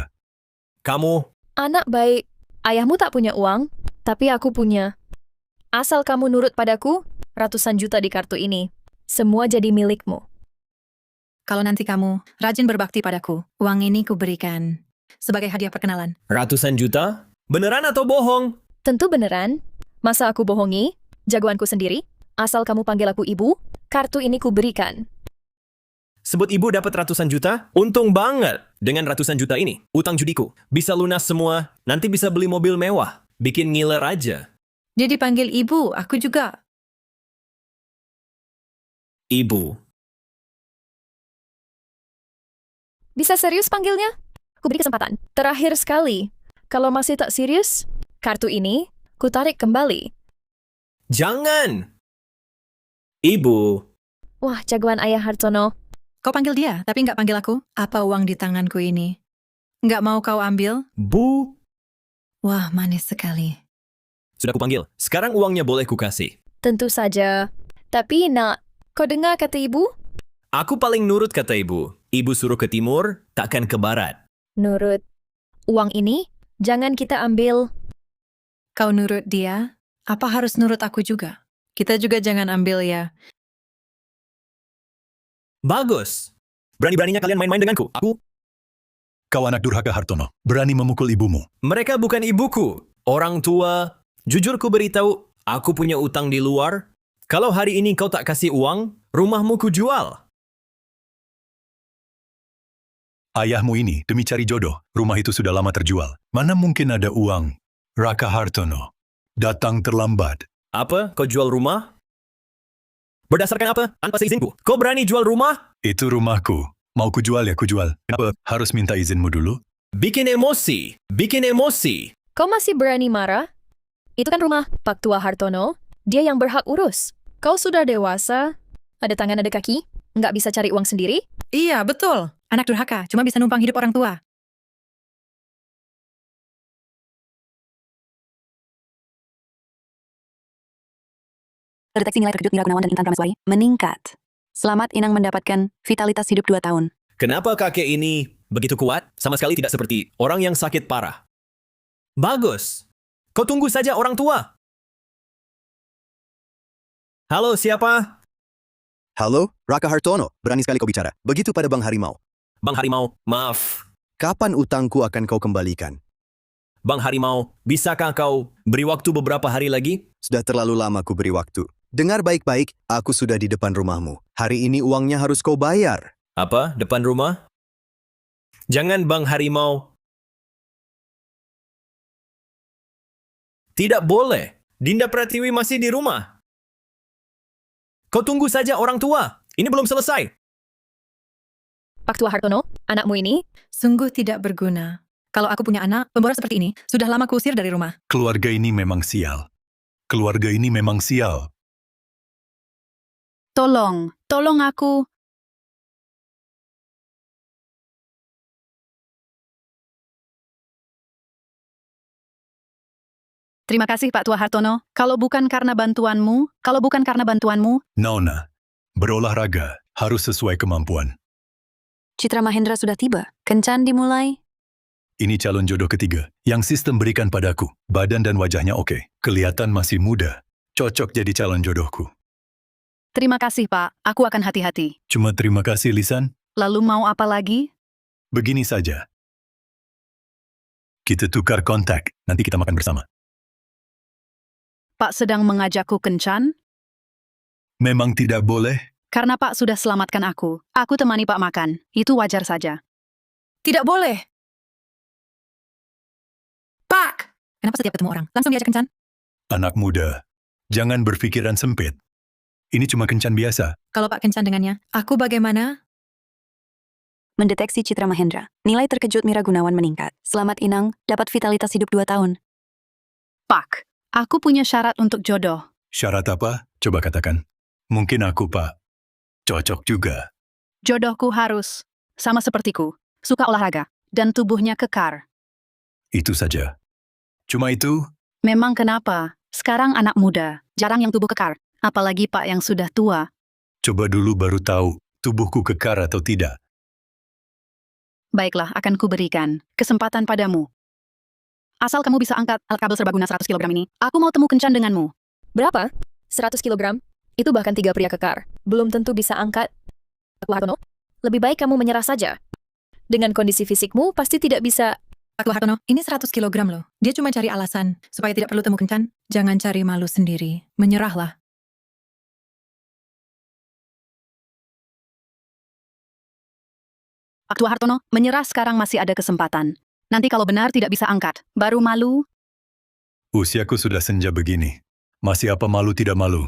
Kamu, Anak baik, ayahmu tak punya uang, tapi aku punya. Asal kamu nurut padaku, ratusan juta di kartu ini. Semua jadi milikmu. Kalau nanti kamu rajin berbakti padaku, uang ini kuberikan sebagai hadiah perkenalan. ratusan juta? Beneran atau bohong? Tentu beneran. Masa aku bohongi? Jagoanku sendiri. Asal kamu panggil aku ibu, kartu ini kuberikan. Sebut ibu dapat ratusan juta? Untung banget. Dengan ratusan juta ini, utang judiku bisa lunas semua. Nanti bisa beli mobil mewah. Bikin ngiler aja. Dia dipanggil ibu, aku juga. Ibu. Bisa serius panggilnya? Ku beri kesempatan. Terakhir sekali. Kalau masih tak serius, kartu ini ku tarik kembali. Jangan! Ibu. Wah, jagoan ayah Hartono. Kau panggil dia, tapi nggak panggil aku. Apa uang di tanganku ini? Nggak mau kau ambil? Bu. Wah, manis sekali. Sudah kupanggil. Sekarang uangnya boleh ku kasih. Tentu saja. Tapi nak, kau dengar kata ibu? Aku paling nurut kata ibu. Ibu suruh ke timur, takkan ke barat. Nurut. Uang ini, jangan kita ambil. Kau nurut dia, apa harus nurut aku juga? Kita juga jangan ambil ya. Bagus. Berani-beraninya kalian main-main denganku. Kau anak durhaka Hartono, berani memukul ibumu. Mereka bukan ibuku. Orang tua. Jujur ku beritahu, aku punya utang di luar. Kalau hari ini kau tak kasih uang, rumahmu ku jual. Ayahmu ini, demi cari jodoh, rumah itu sudah lama terjual. Mana mungkin ada uang? Raka Hartono, datang terlambat. Apa? Kau jual rumah? Berdasarkan apa? Tanpa seizinku. Kau berani jual rumah? Itu rumahku. Mau ku jual ya ku jual. Kenapa harus minta izinmu dulu? Bikin emosi. Bikin emosi. Kau masih berani marah? Itu kan rumah Pak Tua Hartono. Dia yang berhak urus. Kau sudah dewasa. Ada tangan, ada kaki. Nggak bisa cari uang sendiri? Iya, betul. Anak durhaka, cuma bisa numpang hidup orang tua. Terdeteksi nilai terkejut Mira Gunawan dan Intan Prameswari meningkat. Selamat Inang mendapatkan vitalitas hidup 2 tahun. Kenapa kakek ini begitu kuat? Sama sekali tidak seperti orang yang sakit parah. Bagus. Kau tunggu saja orang tua. Halo, siapa? Halo, Raka Hartono. Berani sekali kau bicara. Begitu pada Bang Harimau. Bang Harimau, maaf. Kapan utangku akan kau kembalikan? Bang Harimau, bisakah kau beri waktu beberapa hari lagi? Sudah terlalu lama ku beri waktu. Dengar baik-baik, aku sudah di depan rumahmu. Hari ini uangnya harus kau bayar. Apa? Depan rumah? Jangan, Bang Harimau. Tidak boleh. Dinda Pratiwi masih di rumah. Kau tunggu saja orang tua. Ini belum selesai. Pak Tua Hartono, anakmu ini, Sungguh tidak berguna. Kalau aku punya anak, pemboros seperti ini, sudah lama kuusir dari rumah. Keluarga ini memang sial. Keluarga ini memang sial. Tolong aku. Terima kasih Pak Tua Hartono. Kalau bukan karena bantuanmu, Nona, berolahraga harus sesuai kemampuan. Citra Mahendra sudah tiba. Kencan dimulai. Ini calon jodoh ketiga yang sistem berikan padaku. Badan dan wajahnya oke. Kelihatan masih muda. Cocok jadi calon jodohku. terima kasih Pak. Aku akan hati-hati. Cuma terima kasih, Lisan. Lalu mau apa lagi? Begini saja. Kita tukar kontak. Nanti kita makan bersama. Pak sedang mengajakku kencan? Memang tidak boleh. Karena Pak sudah selamatkan aku. Aku temani Pak makan. Itu wajar saja. Tidak boleh. Pak! Kenapa setiap ketemu orang, langsung diajak kencan? Anak muda, jangan berpikiran sempit. Ini cuma kencan biasa. Kalau Pak kencan dengannya, aku bagaimana? Mendeteksi Citra Mahendra. Nilai terkejut Mira Gunawan meningkat. Selamat Inang, dapat vitalitas hidup 2 tahun. Pak, aku punya syarat untuk jodoh. Syarat apa? Coba katakan. Mungkin aku, Pak. Cocok juga. Jodohku harus sama sepertiku, suka olahraga, dan tubuhnya kekar. Itu saja. Cuma itu? Memang kenapa? Sekarang anak muda, jarang yang tubuh kekar. Apalagi Pak yang sudah tua. Coba dulu baru tahu tubuhku kekar atau tidak. Baiklah, akan kuberikan kesempatan padamu. Asal kamu bisa angkat alat kabel serbaguna 100 kg ini, aku mau temu kencan denganmu. berapa? 100 kilogram? Itu bahkan 3 pria kekar. Belum tentu bisa angkat. Pak Tua Hartono, lebih baik kamu menyerah saja. Dengan kondisi fisikmu, pasti tidak bisa. Pak Tua Hartono, ini 100 kilogram loh. Dia cuma cari alasan, supaya tidak perlu temu kencan. Jangan cari malu sendiri. Menyerahlah. Pak Tua Hartono, menyerah sekarang masih ada kesempatan. Nanti kalau benar tidak bisa angkat, baru malu. Usiaku sudah senja begini. Masih apa malu tidak malu?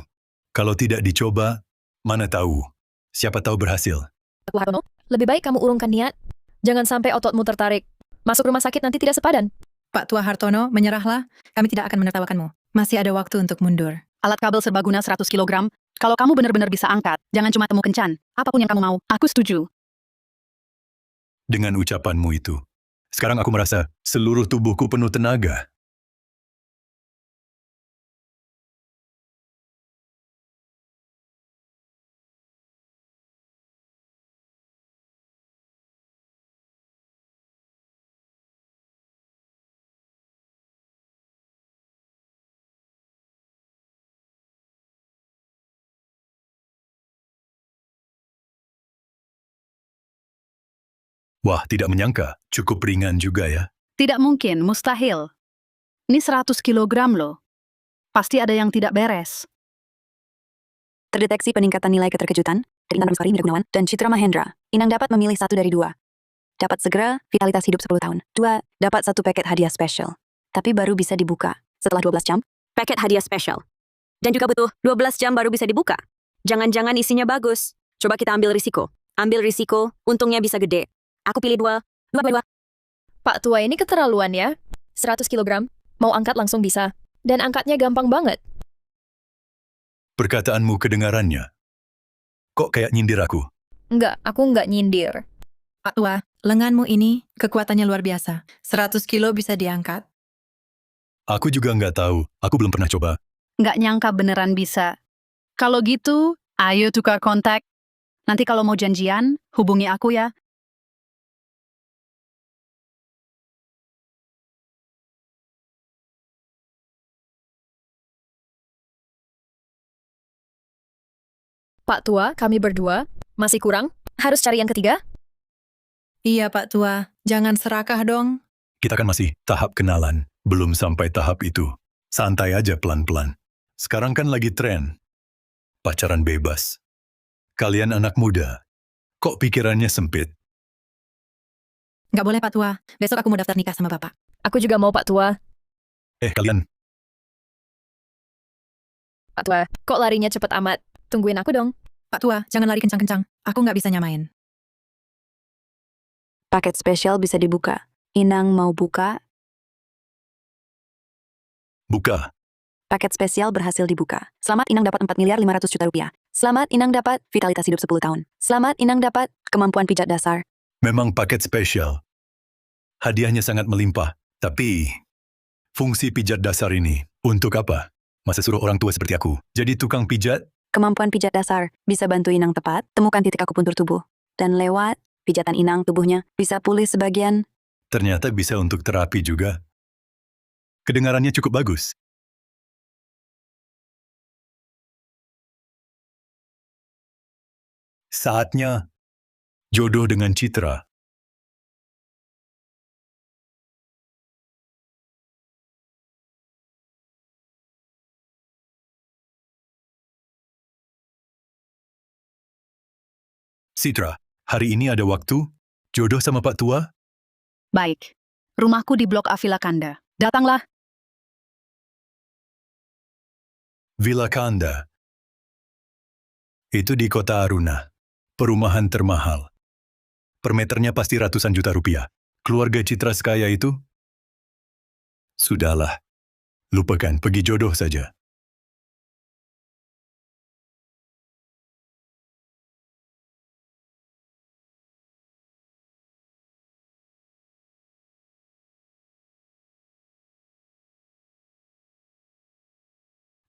Kalau tidak dicoba, mana tahu. Siapa tahu berhasil. Pak Tua Hartono, lebih baik kamu urungkan niat. Jangan sampai ototmu tertarik. Masuk rumah sakit nanti tidak sepadan. Pak Tua Hartono, menyerahlah. Kami tidak akan menertawakanmu. Masih ada waktu untuk mundur. Alat kabel serbaguna 100 kg. Kalau kamu benar-benar bisa angkat, jangan cuma temu kencan. Apapun yang kamu mau, aku setuju. Dengan ucapanmu itu, sekarang aku merasa seluruh tubuhku penuh tenaga. Wah, tidak menyangka. Cukup ringan juga ya. Tidak mungkin, mustahil. Ini 100 kg loh. Pasti ada yang tidak beres. Terdeteksi peningkatan nilai keterkejutan dari Intan Ramsari, Mira Gunawan, dan Citra Mahendra. Inang dapat memilih 1 dari 2. Dapat segera vitalitas hidup 10 tahun. 2. Dapat 1 paket hadiah spesial. Tapi baru bisa dibuka setelah 12 jam. Paket hadiah spesial. Dan juga butuh 12 jam baru bisa dibuka. Jangan-jangan isinya bagus. Coba kita ambil risiko. Ambil risiko, untungnya bisa gede. Aku pilih 2. 2. Pak Tua ini keterlaluan ya. 100 kilogram, mau angkat langsung bisa. Dan angkatnya gampang banget. Perkataanmu kedengarannya. Kok kayak nyindir aku? Enggak, aku enggak nyindir. Pak Tua, lenganmu ini kekuatannya luar biasa. 100 kilo bisa diangkat. Aku juga nggak tahu. Aku belum pernah coba. Nggak nyangka beneran bisa. Kalau gitu, ayo tukar kontak. Nanti kalau mau janjian, hubungi aku ya. Pak Tua, kami berdua, masih kurang? Harus cari yang ketiga? Iya Pak Tua, jangan serakah dong. Kita kan masih tahap kenalan, belum sampai tahap itu. Santai aja pelan-pelan. Sekarang kan lagi tren. Pacaran bebas. Kalian anak muda, kok pikirannya sempit? Nggak boleh, Pak Tua. Besok aku mau daftar nikah sama Bapak. Aku juga mau, Pak Tua. Kalian, Pak Tua, kok larinya cepet amat? Tungguin aku dong. Pak Tua, jangan lari kencang-kencang. Aku nggak bisa nyamain. Paket spesial bisa dibuka. Inang mau buka. buka. Paket spesial berhasil dibuka. Selamat Inang dapat 4 miliar 500 juta rupiah. Selamat Inang dapat vitalitas hidup 10 tahun. Selamat Inang dapat kemampuan pijat dasar. Memang paket spesial. Hadiahnya sangat melimpah, tapi fungsi pijat dasar ini untuk apa? Masa suruh orang tua seperti aku jadi tukang pijat? Kemampuan pijat dasar bisa bantu Inang tepat, temukan titik akupuntur tubuh. Dan lewat pijatan Inang tubuhnya bisa pulih sebagian. Ternyata bisa untuk terapi juga. Kedengarannya cukup bagus. Saatnya jodoh dengan Citra. Citra, hari ini ada waktu? Jodoh sama Pak Tua? Baik. Rumahku di Blok A Villa Kanda. Datanglah. Villa Kanda. Itu di Kota Aruna. Perumahan termahal. Per meternya pasti ratusan juta rupiah. Keluarga Citra sekaya itu? Sudahlah. Lupakan, pergi jodoh saja.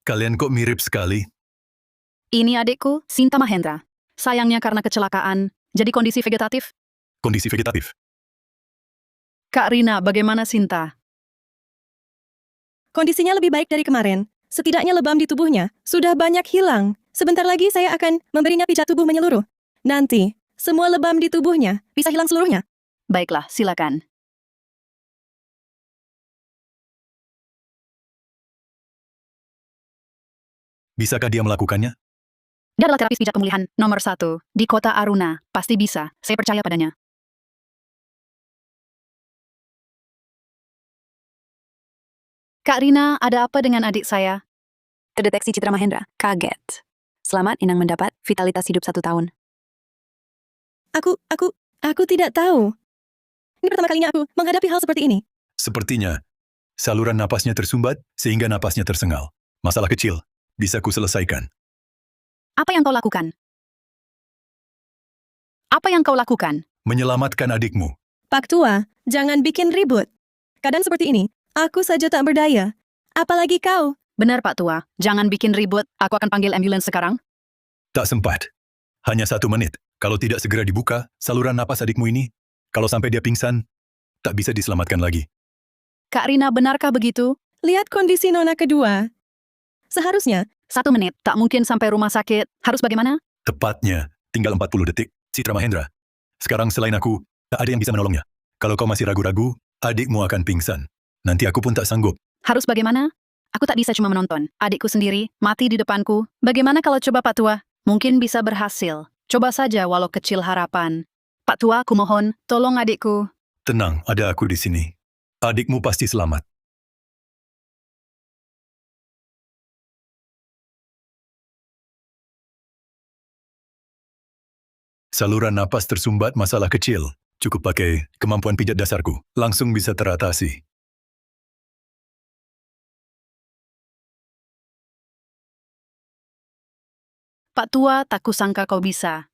Kalian kok mirip sekali? Ini adikku, Sinta Mahendra. Sayangnya karena kecelakaan, jadi kondisi vegetatif. Kondisi vegetatif. Kak Rina, bagaimana Sinta? Kondisinya lebih baik dari kemarin. Setidaknya lebam di tubuhnya sudah banyak hilang. Sebentar lagi saya akan memberinya pijat tubuh menyeluruh. Nanti, semua lebam di tubuhnya bisa hilang seluruhnya. Baiklah, silakan. Bisakah dia melakukannya? Dia adalah terapis pijat pemulihan nomor 1 di Kota Aruna. Pasti bisa, saya percaya padanya. Kak Rina, ada apa dengan adik saya? Terdeteksi Citra Mahendra. Kaget. Selamat Inang mendapat vitalitas hidup 1 tahun. Aku tidak tahu. Ini pertama kalinya aku menghadapi hal seperti ini. Sepertinya, saluran napasnya tersumbat sehingga napasnya tersengal. Masalah kecil, bisa kuselesaikan. Apa yang kau lakukan? Apa yang kau lakukan? Menyelamatkan adikmu. Pak Tua, jangan bikin ribut. Keadaan seperti ini, aku saja tak berdaya. Apalagi kau. Benar Pak Tua, jangan bikin ribut, aku akan panggil ambulans sekarang. Tak sempat. Hanya 1 menit. Kalau tidak segera dibuka, saluran napas adikmu ini, kalau sampai dia pingsan, tak bisa diselamatkan lagi. Kak Rina, benarkah begitu? Lihat kondisi nona kedua. Seharusnya, 1 menit, tak mungkin sampai rumah sakit. Harus bagaimana? Tepatnya, tinggal 40 detik. Citra Mahendra. Sekarang selain aku, tak ada yang bisa menolongnya. Kalau kau masih ragu-ragu, adikmu akan pingsan. Nanti aku pun tak sanggup. Harus bagaimana? Aku tak bisa cuma menonton. Adikku sendiri, mati di depanku. Bagaimana kalau coba Pak Tua? Mungkin bisa berhasil. Coba saja walau kecil harapan. Pak Tua, aku mohon, tolong adikku. Tenang, ada aku di sini. Adikmu pasti selamat. Saluran napas tersumbat masalah kecil. Cukup pakai kemampuan pijat dasarku. Langsung bisa teratasi. Pak Tua, tak kusangka kau bisa.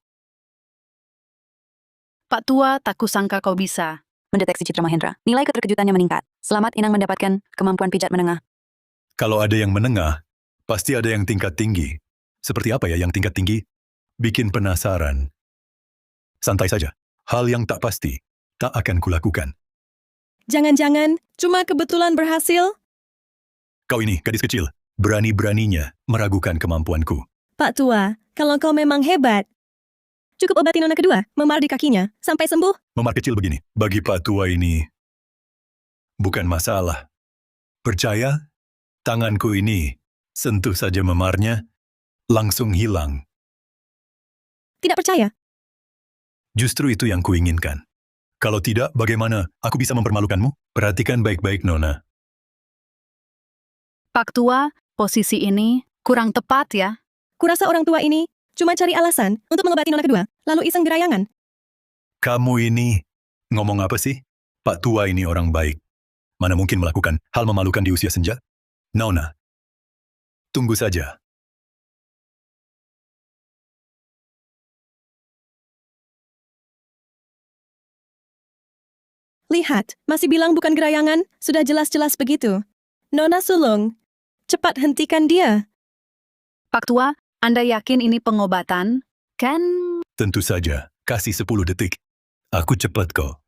Pak Tua, tak kusangka kau bisa. Mendeteksi Citra Mahendra. Nilai keterkejutannya meningkat. Selamat Inang mendapatkan kemampuan pijat menengah. Kalau ada yang menengah, pasti ada yang tingkat tinggi. Seperti apa ya yang tingkat tinggi? Bikin penasaran. Santai saja. Hal yang tak pasti, tak akan kulakukan. jangan-jangan cuma kebetulan berhasil. Kau ini, gadis kecil, berani-beraninya meragukan kemampuanku. Pak Tua, kalau kau memang hebat, cukup obati nona kedua, memar di kakinya, sampai sembuh. Memar kecil begini, bagi Pak Tua ini, Bukan masalah. Percaya? Tanganku ini, sentuh saja memarnya, langsung hilang. Tidak percaya? Justru itu yang kuinginkan. Kalau tidak, bagaimana aku bisa mempermalukanmu? Perhatikan baik-baik, Nona. Pak Tua, posisi ini kurang tepat ya. Kurasa orang tua ini cuma cari alasan untuk mengobati nona kedua, lalu iseng gerayangan. Kamu ini, ngomong apa sih? Pak Tua ini orang baik. Mana mungkin melakukan hal memalukan di usia senja? Nona, tunggu saja. Lihat, masih bilang bukan gerayangan, sudah jelas-jelas begitu. Nona sulung, cepat hentikan dia. Pak Tua, Anda yakin ini pengobatan? Kan Tentu saja, kasih 10 detik. Aku cepat kok.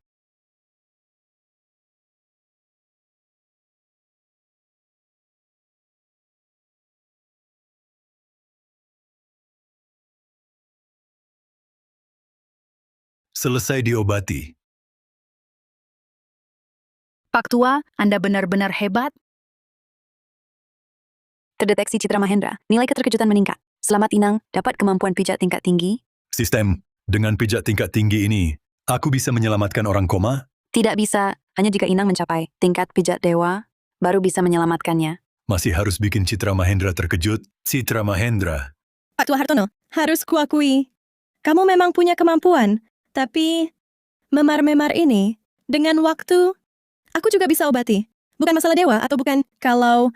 Selesai diobati. Pak Tua, Anda benar-benar hebat. Terdeteksi Citra Mahendra. Nilai keterkejutan meningkat. Selamat Inang, dapat kemampuan pijat tingkat tinggi? Sistem, dengan pijat tingkat tinggi ini, aku bisa menyelamatkan orang koma? Tidak bisa, hanya jika Inang mencapai tingkat pijat dewa, baru bisa menyelamatkannya. Masih harus bikin Citra Mahendra terkejut? Citra Mahendra. Pak Tua Hartono, harus kuakui. Kamu memang punya kemampuan, tapi memar-memar ini, dengan waktu, aku juga bisa obati. Bukan masalah dewa atau bukan, kalau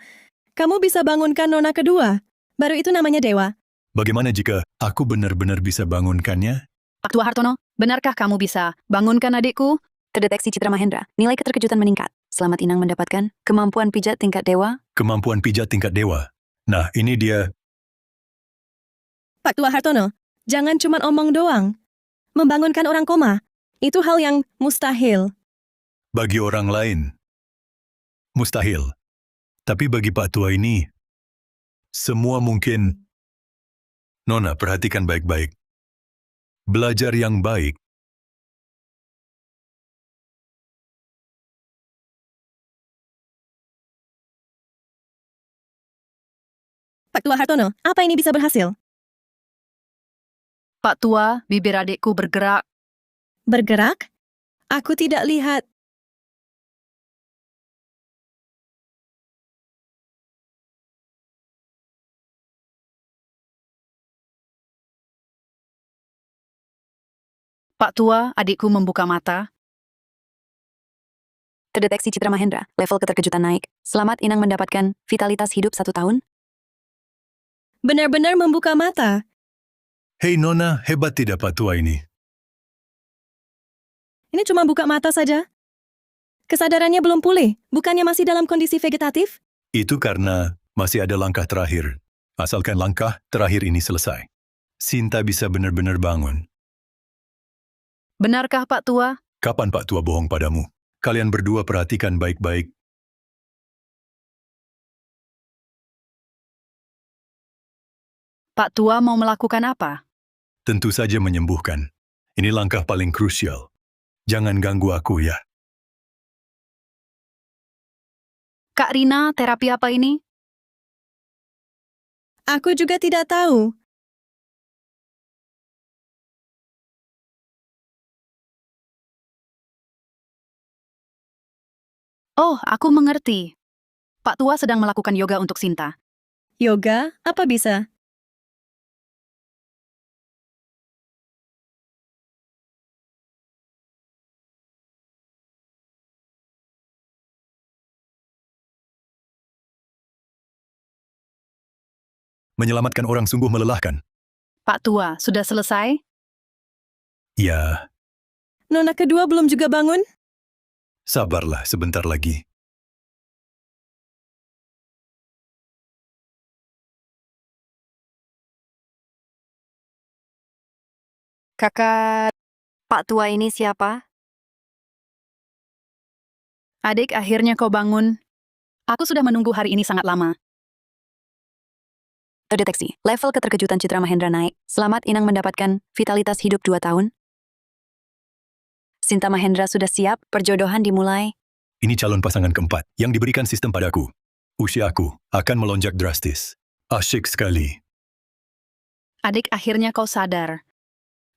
kamu bisa bangunkan nona kedua, baru itu namanya dewa. Bagaimana jika aku benar-benar bisa bangunkannya? Pak Tua Hartono, benarkah kamu bisa bangunkan adikku? Terdeteksi Citra Mahendra. Nilai keterkejutan meningkat. Selamat Inang mendapatkan kemampuan pijat tingkat dewa. Kemampuan pijat tingkat dewa. Nah, ini dia. Pak Tua Hartono, jangan cuma omong doang. Membangunkan orang koma, itu hal yang mustahil. Bagi orang lain, mustahil. Tapi bagi Pak Tua ini, semua mungkin. Nona, perhatikan baik-baik. Belajar yang baik. Pak Tua Hartono, apa ini bisa berhasil? Pak Tua, bibir adikku bergerak. Bergerak? Aku tidak lihat. Pak Tua, adikku membuka mata. Terdeteksi Citra Mahendra. Level keterkejutan naik. Selamat Inang mendapatkan vitalitas hidup 1 tahun. Benar-benar membuka mata. Hei Nona, hebat tidak Pak Tua ini? Ini cuma buka mata saja. Kesadarannya belum pulih, bukannya masih dalam kondisi vegetatif? Itu karena masih ada langkah terakhir. Asalkan langkah terakhir ini selesai. Sinta bisa benar-benar bangun. Benarkah Pak Tua? Kapan Pak Tua bohong padamu? Kalian berdua perhatikan baik-baik. Pak Tua mau melakukan apa? Tentu saja menyembuhkan. Ini langkah paling krusial. Jangan ganggu aku ya. Kak Rina, terapi apa ini? Aku juga tidak tahu. Oh, aku mengerti. Pak Tua sedang melakukan yoga untuk Sinta. Yoga, apa bisa? Menyelamatkan orang sungguh melelahkan. Pak Tua, sudah selesai? Ya, Nona kedua belum juga bangun? sabarlah sebentar lagi. Kakak, Pak Tua ini siapa? Adik, akhirnya kau bangun. Aku sudah menunggu hari ini sangat lama. Terdeteksi. Level keterkejutan Citra Mahendra naik. Selamat Inang mendapatkan vitalitas hidup 2 tahun. Sinta Mahendra sudah siap, perjodohan dimulai. Ini calon pasangan keempat yang diberikan sistem padaku. Usiaku akan melonjak drastis. Asyik sekali. Adik, akhirnya kau sadar.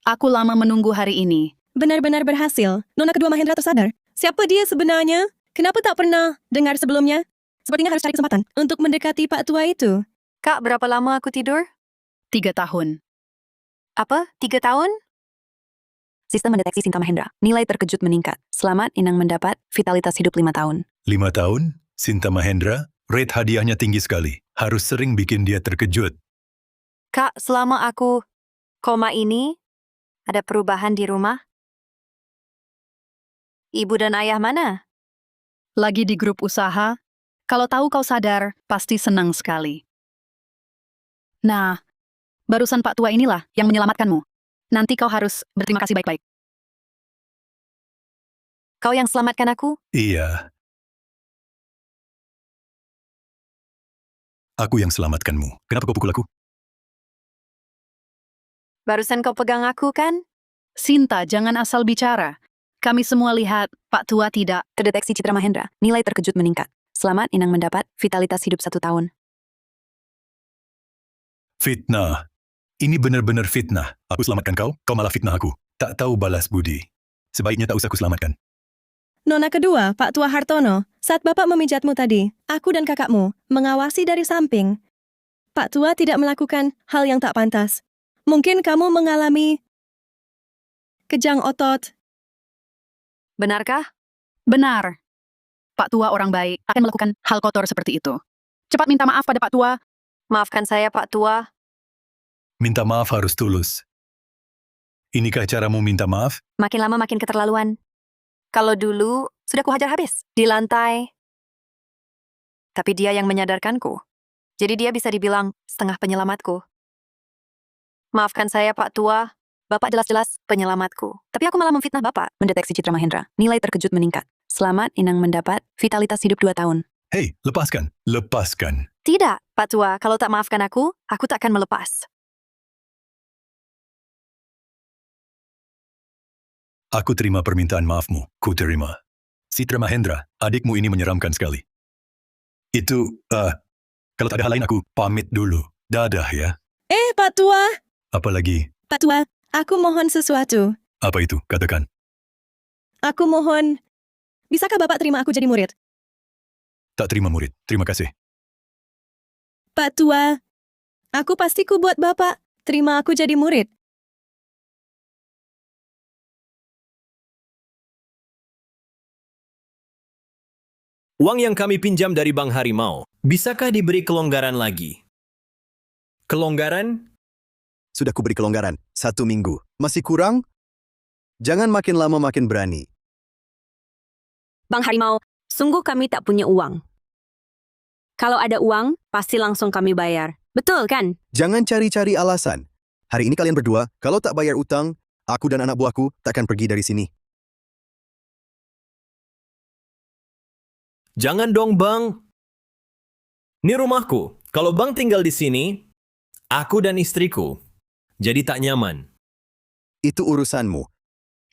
Aku lama menunggu hari ini. Benar-benar berhasil. Nona kedua Mahendra tersadar. Siapa dia sebenarnya? Kenapa tak pernah dengar sebelumnya? Sepertinya harus cari kesempatan untuk mendekati Pak Tua itu. Kak, berapa lama aku tidur? 3 tahun. Apa? 3 tahun? Sistem mendeteksi Sinta Mahendra. Nilai terkejut meningkat. Selamat, Inang mendapat vitalitas hidup 5 tahun. 5 tahun, Sinta Mahendra, rate hadiahnya tinggi sekali. Harus sering bikin dia terkejut. Kak, selama aku koma ini, ada perubahan di rumah? Ibu dan ayah mana? Lagi di grup usaha. Kalau tahu kau sadar, pasti senang sekali. Nah, barusan Pak Tua inilah yang menyelamatkanmu. Nanti kau harus berterima kasih baik-baik. Kau yang selamatkan aku? Iya. Aku yang selamatkanmu. Kenapa kau pukul aku? Barusan kau pegang aku kan? Sinta, jangan asal bicara. Kami semua lihat Pak Tua tidak. Terdeteksi Citra Mahendra. Nilai terkejut meningkat. Selamat, Inang mendapat vitalitas hidup 1 tahun. Fitnah. Ini benar-benar fitnah. Aku selamatkan kau, kau malah fitnah aku. Tak tahu balas budi. Sebaiknya tak usah ku selamatkan. Nona kedua, Pak Tua Hartono, saat Bapak memijatmu tadi, aku dan kakakmu mengawasi dari samping. Pak Tua tidak melakukan hal yang tak pantas. Mungkin kamu mengalami kejang otot. Benarkah? Benar. Pak Tua orang baik akan melakukan hal kotor seperti itu. Cepat minta maaf pada Pak Tua. Maafkan saya, Pak Tua. Minta maaf harus tulus. Inikah caramu minta maaf? Makin lama makin keterlaluan. Kalau dulu, sudah kuhajar habis. Di lantai. Tapi dia yang menyadarkanku. Jadi dia bisa dibilang setengah penyelamatku. Maafkan saya, Pak Tua. Bapak jelas-jelas penyelamatku. Tapi aku malah memfitnah Bapak. Mendeteksi Citra Mahendra. Nilai terkejut meningkat. Selamat, Inang mendapat vitalitas hidup 2 tahun. Hei, lepaskan. Lepaskan. Tidak, Pak Tua. Kalau tak maafkan aku tak akan melepas. Aku terima permintaan maafmu. Ku terima. Citra Mahendra, adikmu ini menyeramkan sekali. Kalau tak ada hal lain aku pamit dulu. Dadah ya. Pak Tua! Apalagi, Pak Tua, aku mohon sesuatu. apa itu? Katakan. Aku mohon, bisakah Bapak terima aku jadi murid? Tak terima murid. Terima kasih. Pak Tua, aku pasti ku buat Bapak terima aku jadi murid. Uang yang kami pinjam dari Bank Harimau, bisakah diberi kelonggaran lagi? Kelonggaran? Sudah kuberi kelonggaran. 1 minggu. Masih kurang? Jangan makin lama makin berani. Bang Harimau, sungguh kami tak punya uang. Kalau ada uang, pasti langsung kami bayar. Betul kan? Jangan cari-cari alasan. Hari ini kalian berdua, kalau tak bayar utang, aku dan anak buahku takkan pergi dari sini. Jangan dong, Bang. Ini rumahku. Kalau Bang tinggal di sini, aku dan istriku jadi tak nyaman. Itu urusanmu.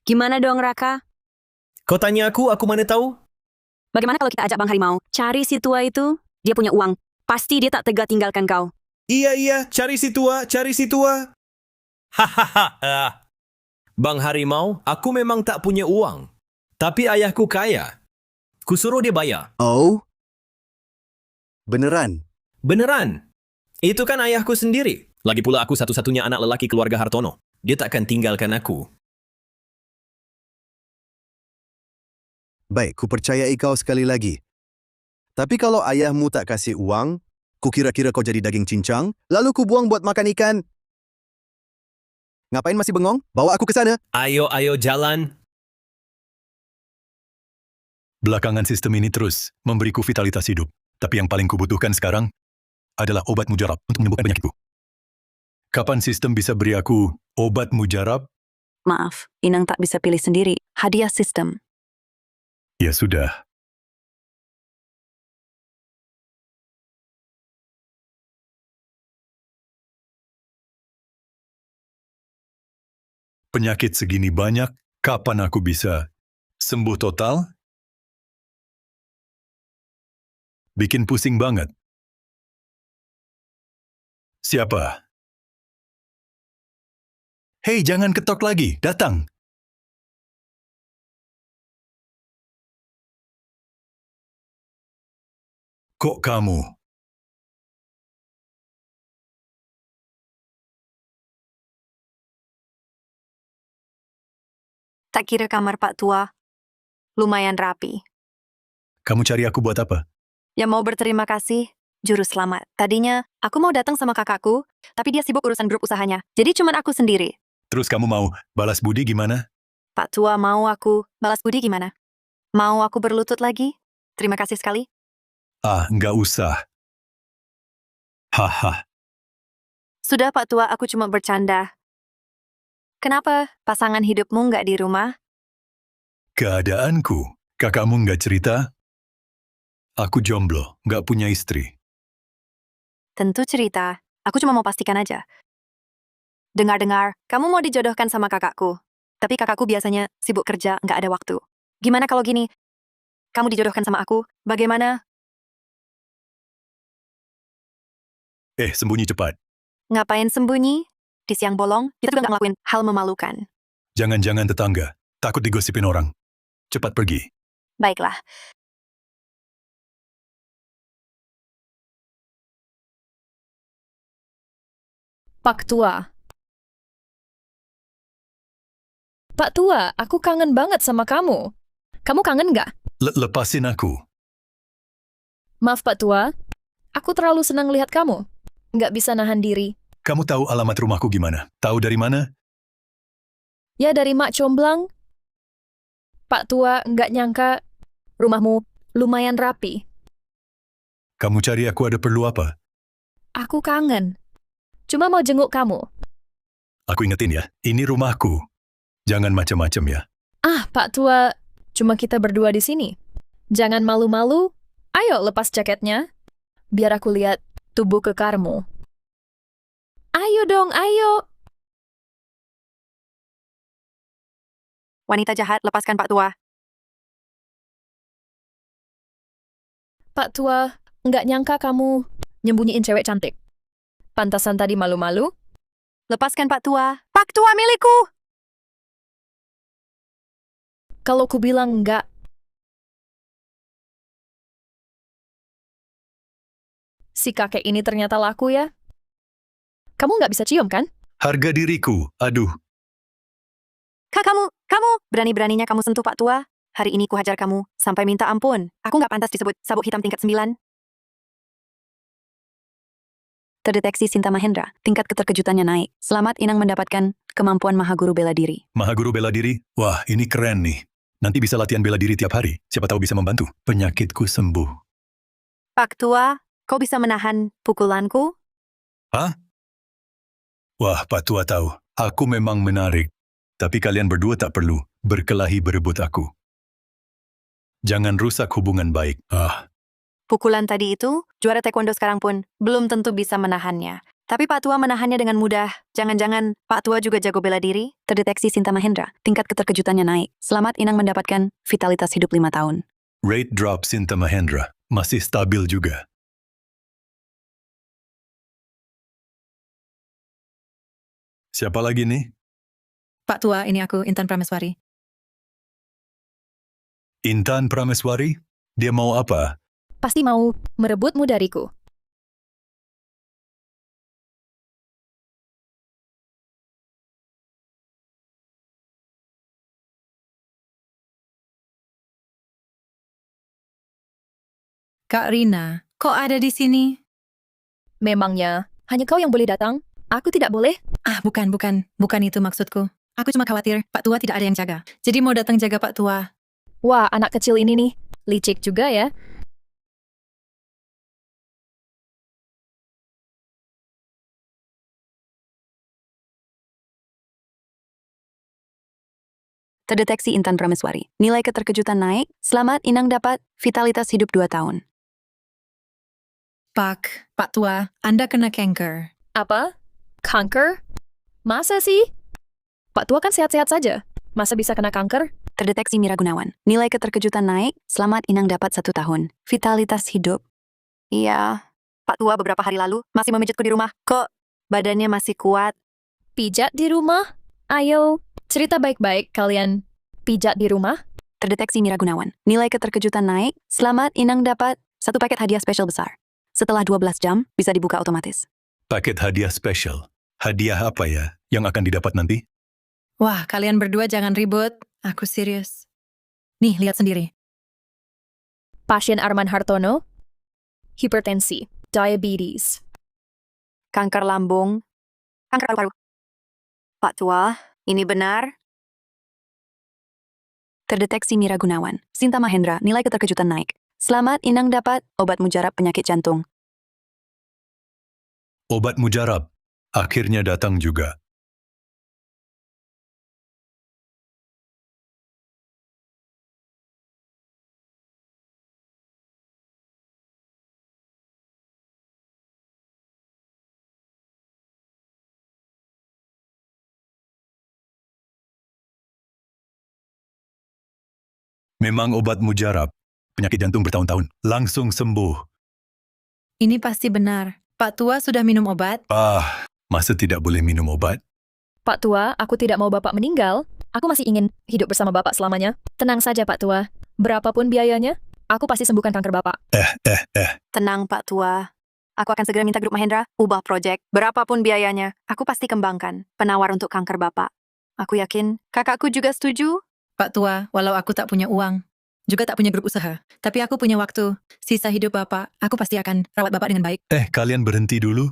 Gimana dong, Raka? Kau tanya aku mana tahu? Bagaimana kalau kita ajak Bang Harimau? Cari si tua itu, dia punya uang. Pasti dia tak tega tinggalkan kau. Iya, cari si tua. Hahaha. Bang Harimau, aku memang tak punya uang. Tapi ayahku kaya. Kusuruh dia bayar. Oh? Beneran? Beneran. Itu kan ayahku sendiri. Lagi pula aku satu-satunya anak lelaki keluarga Hartono. Dia takkan tinggalkan aku. Baik, ku percayai kau sekali lagi. Tapi kalau ayahmu tak kasih uang, ku kira-kira kau jadi daging cincang, lalu ku buang buat makan ikan. Ngapain masih bengong? Bawa aku ke sana. Ayo jalan. Belakangan sistem ini terus memberiku vitalitas hidup. Tapi yang paling kubutuhkan sekarang adalah obat mujarab untuk menyembuhkan penyakitku. Kapan sistem bisa beri aku obat mujarab? Maaf, Inang tak bisa pilih sendiri. Hadiah sistem. Ya sudah. Penyakit segini banyak, kapan aku bisa sembuh total? Bikin pusing banget. Siapa? Hei, jangan ketok lagi. Datang. Kok kamu? Tak kira kamar Pak Tua. Lumayan rapi. Kamu cari aku buat apa? Ya mau berterima kasih, Juru Selamat. Tadinya, aku mau datang sama kakakku, tapi dia sibuk urusan grup usahanya. Jadi cuman aku sendiri. Terus kamu mau balas budi gimana? Pak Tua mau aku balas budi gimana? Mau aku berlutut lagi? Terima kasih sekali. Ah, nggak usah. Haha. Sudah Pak Tua, aku cuma bercanda. Kenapa pasangan hidupmu nggak di rumah? Keadaanku. Kakakmu nggak cerita? Aku jomblo, nggak punya istri. Tentu cerita. Aku cuma mau pastikan aja. Dengar-dengar, kamu mau dijodohkan sama kakakku. Tapi kakakku biasanya sibuk kerja, nggak ada waktu. Gimana kalau gini? Kamu dijodohkan sama aku, bagaimana? Sembunyi cepat. Ngapain sembunyi? Di siang bolong, kita juga nggak ngelakuin hal memalukan. Jangan-jangan tetangga. Takut digosipin orang. Cepat pergi. Baiklah. Pak Tua. Pak Tua, aku kangen banget sama kamu. Kamu kangen nggak? Lepasin aku. Maaf Pak Tua, aku terlalu senang lihat kamu. Nggak bisa nahan diri. Kamu tahu alamat rumahku gimana? Tahu dari mana? Ya dari Mak Comblang. Pak Tua nggak nyangka rumahmu lumayan rapi. Kamu cari aku ada perlu apa? Aku kangen. Cuma mau jenguk kamu. Aku ingetin ya, ini rumahku. Jangan macam-macam ya. Ah, Pak Tua, cuma kita berdua di sini. Jangan malu-malu. Ayo lepas jaketnya. Biar aku lihat tubuh kekarmu. Ayo dong, ayo. Wanita jahat, lepaskan Pak Tua. Pak Tua, nggak nyangka kamu nyembunyiin cewek cantik. Pantasan tadi malu-malu. Lepaskan Pak Tua. Pak Tua milikku! Kalau ku bilang enggak. Si kakek ini ternyata laku ya. Kamu nggak bisa cium kan? Harga diriku, aduh. Kak, kamu, berani-beraninya kamu sentuh Pak Tua. Hari ini ku hajar kamu, sampai minta ampun. Aku nggak pantas disebut sabuk hitam tingkat 9. Terdeteksi Sinta Mahendra, tingkat keterkejutannya naik. Selamat Inang mendapatkan kemampuan Mahaguru Bela Diri. Mahaguru bela diri? Wah, ini keren nih. Nanti bisa latihan bela diri tiap hari. Siapa tahu bisa membantu. Penyakitku sembuh. Pak Tua, kau bisa menahan pukulanku? Hah? Wah, Pak Tua tahu. Aku memang menarik. Tapi kalian berdua tak perlu berkelahi berebut aku. Jangan rusak hubungan baik. Pukulan tadi itu, juara taekwondo sekarang pun belum tentu bisa menahannya. Tapi Pak Tua menahannya dengan mudah. Jangan-jangan Pak Tua juga jago bela diri? Terdeteksi Sinta Mahendra, tingkat keterkejutannya naik. Selamat Inang mendapatkan vitalitas hidup 5 tahun. Rate drop Sinta Mahendra. Masih stabil juga. Siapa lagi nih? Pak Tua, ini aku, Intan Prameswari. Intan Prameswari? Dia mau apa? Pasti mau merebutmu dariku. Kak Rina, kok ada di sini? Memangnya, hanya kau yang boleh datang? Aku tidak boleh? Ah, bukan itu maksudku. Aku cuma khawatir Pak Tua tidak ada yang jaga. Jadi mau datang jaga Pak Tua. Wah, anak kecil ini nih. Licik juga ya. Terdeteksi Intan Prameswari. Nilai keterkejutan naik. Selamat Inang dapat vitalitas hidup 2 tahun. Pak Tua, Anda kena kanker. Apa? Kanker? Masa sih? Pak Tua kan sehat-sehat saja. Masa bisa kena kanker? Terdeteksi Mira Gunawan. Nilai keterkejutan naik. Selamat Inang dapat 1 tahun. Vitalitas hidup Iya, Pak Tua beberapa hari lalu masih memijitku di rumah. Kok badannya masih kuat? Pijat di rumah? Ayo, cerita baik-baik kalian. Pijat di rumah? Terdeteksi Mira Gunawan. Nilai keterkejutan naik. Selamat, Inang dapat 1 paket hadiah spesial besar. Setelah 12 jam, bisa dibuka otomatis. Paket hadiah spesial. Hadiah apa ya yang akan didapat nanti? Wah, kalian berdua jangan ribut. Aku serius. Nih, lihat sendiri. Pasien Arman Hartono? Hipertensi, diabetes. Kanker lambung, kanker paru-paru. Pak Tua, ini benar? Terdeteksi Mira Gunawan. Sinta Mahendra, nilai keterkejutan naik. Selamat, Inang dapat obat mujarab penyakit jantung. Obat mujarab. Akhirnya datang juga. Memang obat mujarab. Penyakit jantung bertahun-tahun. Langsung sembuh. Ini pasti benar. Pak Tua sudah minum obat? Masa tidak boleh minum obat? Pak Tua, aku tidak mau Bapak meninggal. Aku masih ingin hidup bersama Bapak selamanya. Tenang saja, Pak Tua. Berapapun biayanya, aku pasti sembuhkan kanker Bapak. Tenang, Pak Tua. Aku akan segera minta grup Mahendra, ubah proyek. Berapapun biayanya, aku pasti kembangkan penawar untuk kanker Bapak. Aku yakin kakakku juga setuju. Pak Tua, walau aku tak punya uang, juga tak punya grup usaha, tapi aku punya waktu. Sisa hidup Bapak, aku pasti akan rawat Bapak dengan baik. Kalian berhenti dulu.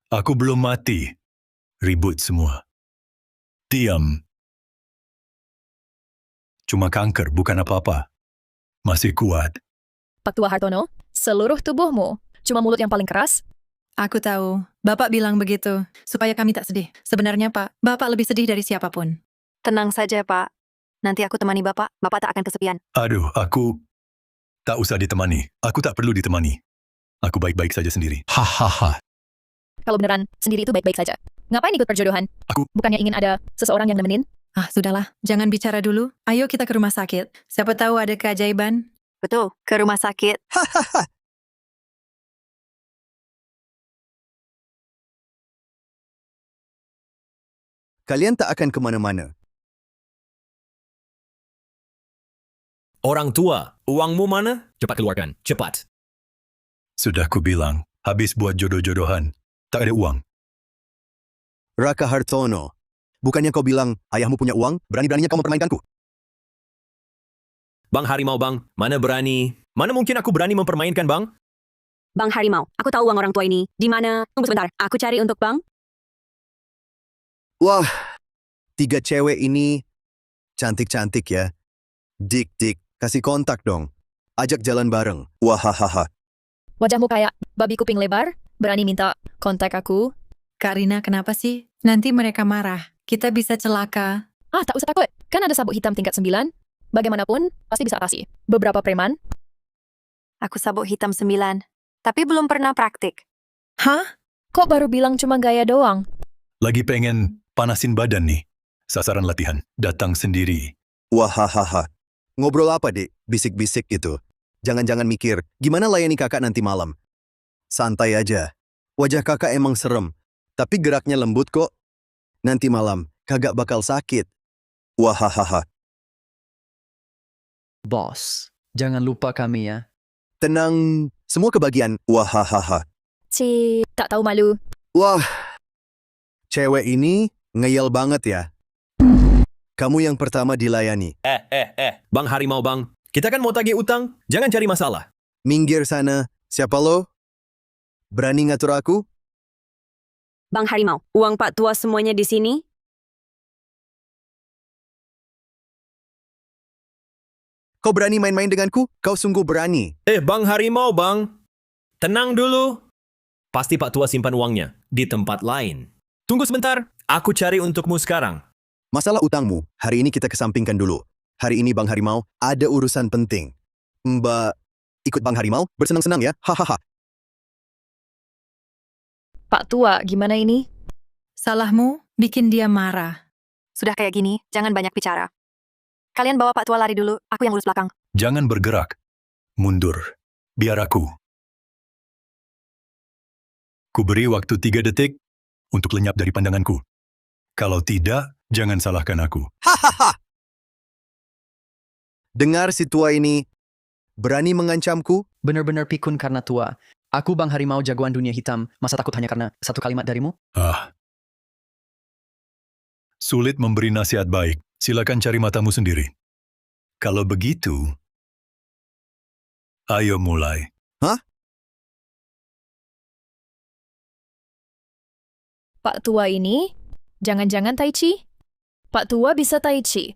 Aku belum mati. Ribut semua. Diam. Cuma kanker, bukan apa-apa. Masih kuat. Pak Tua Hartono, seluruh tubuhmu, cuma mulut yang paling keras. Aku tahu, Bapak bilang begitu, supaya kami tak sedih. Sebenarnya Pak, Bapak lebih sedih dari siapapun. Tenang saja, Pak. Nanti aku temani Bapak. Bapak tak akan kesepian. Aduh, aku tak usah ditemani. Aku tak perlu ditemani. Aku baik-baik saja sendiri. Hahaha. Kalau beneran, sendiri itu baik-baik saja. Ngapain ikut perjodohan? Aku- Bukannya ingin ada seseorang yang nemenin? Sudahlah, jangan bicara dulu. Ayo kita ke rumah sakit. Siapa tahu ada keajaiban. Betul, ke rumah sakit. Kalian tak akan kemana-mana. Orang tua, uangmu mana? Cepat keluarkan, cepat. Sudah kubilang, habis buat jodoh-jodohan. Tak ada uang. Raka Hartono, bukannya kau bilang ayahmu punya uang? Berani-beraninya kau mempermainkanku. Bang Harimau bang, mana berani? Mana mungkin aku berani mempermainkan bang? Bang Harimau, aku tahu uang orang tua ini. Di mana? Tunggu sebentar, aku cari untuk Bang. Wah, 3 cewek ini cantik-cantik ya. Dik, kasih kontak dong. Ajak jalan bareng. Wahahaha. Wajahmu kayak babi kuping lebar, berani minta kontak aku. Kak Rina, kenapa sih? Nanti mereka marah. Kita bisa celaka. Tak usah takut. Kan ada sabuk hitam tingkat 9. Bagaimanapun, pasti bisa atasi. Beberapa preman. Aku sabuk hitam 9, tapi belum pernah praktik. Hah? Kok baru bilang cuma gaya doang? Lagi pengen panasin badan nih. Sasaran latihan. Datang sendiri. Wahahaha. Ngobrol apa, Dek? Bisik-bisik gitu. Jangan-jangan mikir, gimana layani kakak nanti malam? Santai aja. Wajah kakak emang serem, tapi geraknya lembut kok. Nanti malam, kagak bakal sakit. Wahahaha. Bos, jangan lupa kami ya. Tenang, semua kebagian. Wahahaha. Tak tahu malu. Wah, cewek ini ngeyel banget ya. Kamu yang pertama dilayani. Bang Harimau bang, kita kan mau tagih utang, jangan cari masalah. Minggir sana. Siapa lo? Berani ngatur aku? Bang Harimau, uang Pak Tua semuanya di sini? Kau berani main-main denganku? Kau sungguh berani. Bang Harimau bang, tenang dulu. Pasti Pak Tua simpan uangnya di tempat lain. Tunggu sebentar, aku cari untukmu sekarang. Masalah utangmu, hari ini kita kesampingkan dulu. Hari ini Bang Harimau ada urusan penting. Mbak, ikut Bang Harimau? Bersenang-senang ya? Hahaha. Pak Tua, gimana ini? Salahmu bikin dia marah. Sudah kayak gini, jangan banyak bicara. Kalian bawa Pak Tua lari dulu, aku yang urus belakang. Jangan bergerak. Mundur. Biar aku. Kuberi waktu 3 detik untuk lenyap dari pandanganku. Kalau tidak, jangan salahkan aku. Hahaha! Dengar si tua ini berani mengancamku? Benar-benar pikun karena tua. Aku Bang Harimau jagoan dunia hitam. Masa takut hanya karena satu kalimat darimu? Sulit memberi nasihat baik. Silakan cari matamu sendiri. Kalau begitu, ayo mulai. Pak tua ini, jangan-jangan Tai Chi? Pak tua bisa Tai Chi.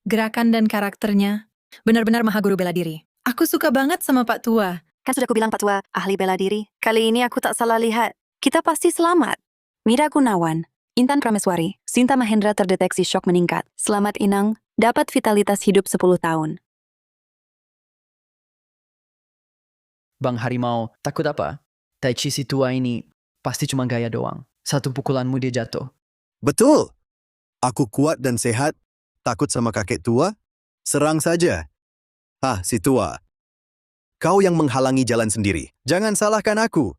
Gerakan dan karakternya benar-benar maha guru bela diri. Aku suka banget sama Pak Tua. Kan sudah kubilang Pak Tua, ahli bela diri. Kali ini aku tak salah lihat. Kita pasti selamat. Mira Gunawan, Intan Prameswari, Sinta Mahendra terdeteksi shock meningkat. Selamat Inang, dapat vitalitas hidup 10 tahun. Bang Harimau, takut apa? Tai Chi si tua ini pasti cuma gaya doang. Satu pukulanmu dia jatuh. Betul. Aku kuat dan sehat. Takut sama kakek tua? Serang saja. Si tua. Kau yang menghalangi jalan sendiri. Jangan salahkan aku.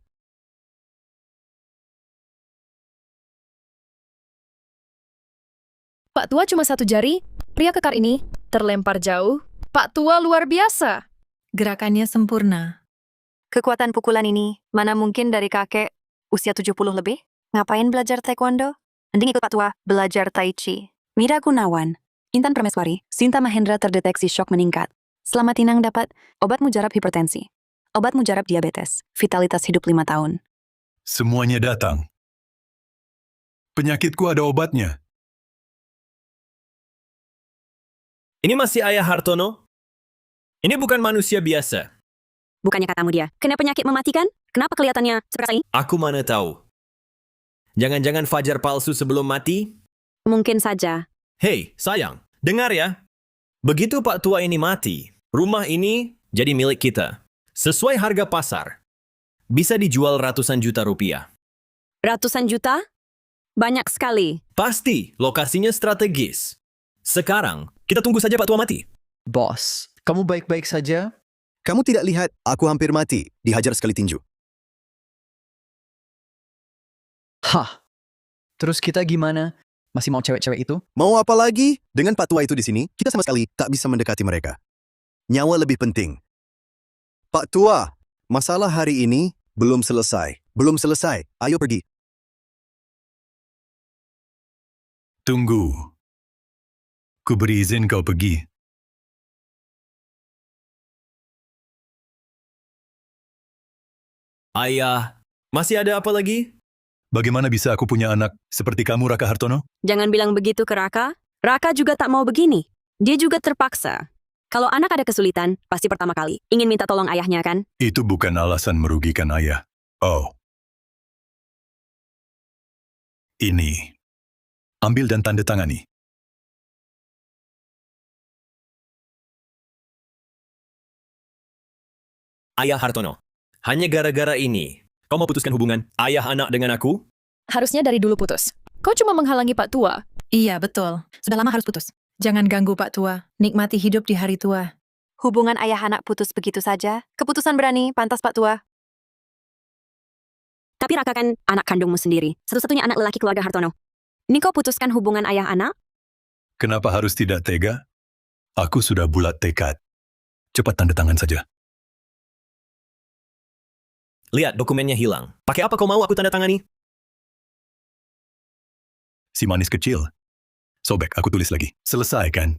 Pak tua cuma satu jari, pria kekar ini terlempar jauh. Pak tua luar biasa. Gerakannya sempurna. Kekuatan pukulan ini, mana mungkin dari kakek usia 70 lebih? Ngapain belajar taekwondo? Mending ikut Pak Tua, belajar tai chi. Mira Gunawan, Intan Prameswari, Sinta Mahendra terdeteksi shock meningkat. Selamat Inang dapat obat mujarab hipertensi, obat mujarab diabetes, vitalitas hidup 5 tahun. Semuanya datang. Penyakitku ada obatnya. Ini masih Ayah Hartono? Ini bukan manusia biasa. Bukannya katamu dia, kena penyakit mematikan? Kenapa kelihatannya seperti ini? Aku mana tahu. Jangan-jangan fajar palsu sebelum mati? Mungkin saja. Hei, sayang, dengar ya. Begitu Pak Tua ini mati, rumah ini jadi milik kita. Sesuai harga pasar. Bisa dijual ratusan juta rupiah. Ratusan juta? Banyak sekali. Pasti, lokasinya strategis. Sekarang, kita tunggu saja Pak Tua mati. Bos, kamu baik-baik saja? Kamu tidak lihat aku hampir mati, dihajar sekali tinju. Hah. Terus kita gimana? Masih mau cewek-cewek itu? Mau apa lagi? Dengan Pak Tua itu di sini, kita sama sekali tak bisa mendekati mereka. Nyawa lebih penting. Pak Tua, masalah hari ini belum selesai. Belum selesai. Ayo pergi. Tunggu. Ku beri izin kau pergi. Ayah, masih ada apa lagi? Bagaimana bisa aku punya anak seperti kamu, Raka Hartono? Jangan bilang begitu ke Raka. Raka juga tak mau begini. Dia juga terpaksa. Kalau anak ada kesulitan, pasti pertama kali ingin minta tolong ayahnya kan? Itu bukan alasan merugikan ayah. Oh. Ini. Ambil dan tanda tangani. Ayah Hartono, hanya gara-gara ini, kau mau putuskan hubungan ayah anak dengan aku? Harusnya dari dulu putus. Kau cuma menghalangi Pak Tua. Iya, betul. Sudah lama harus putus. Jangan ganggu Pak Tua. Nikmati hidup di hari tua. Hubungan ayah anak putus begitu saja. Keputusan berani, pantas Pak Tua. Tapi Raka kan anak kandungmu sendiri. Satu-satunya anak lelaki keluarga Hartono. Ini kau putuskan hubungan ayah anak? Kenapa harus tidak tega? Aku sudah bulat tekad. Cepat tanda tangan saja. Lihat, dokumennya hilang. Pakai apa kau mau aku tanda tangani? Si manis kecil. Sobek, aku tulis lagi. Selesai kan?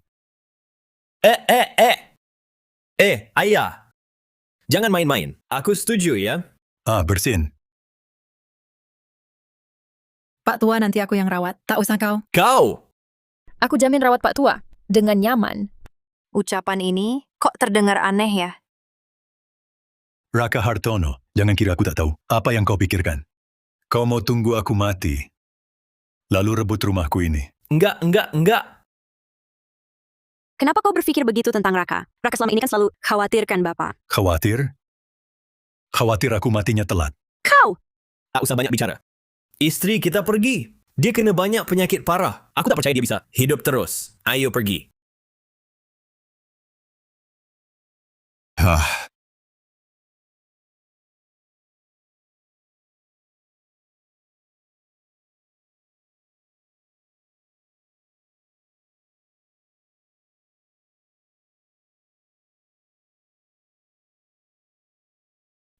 Ayah. Jangan main-main. Aku setuju ya. Bersin. Pak Tua nanti aku yang rawat. Tak usah kau. Kau! Aku jamin rawat Pak Tua dengan nyaman. Ucapan ini kok terdengar aneh ya? Raka Hartono, jangan kira aku tak tahu. Apa yang kau pikirkan? Kau mau tunggu aku mati, lalu rebut rumahku ini. Enggak. Kenapa kau berpikir begitu tentang Raka? Raka selama ini kan selalu khawatirkan Bapak. Khawatir? Khawatir aku matinya telat. Kau! Tak usah banyak bicara. Istri kita pergi. Dia kena banyak penyakit parah. Aku tak percaya dia bisa hidup terus. Ayo pergi.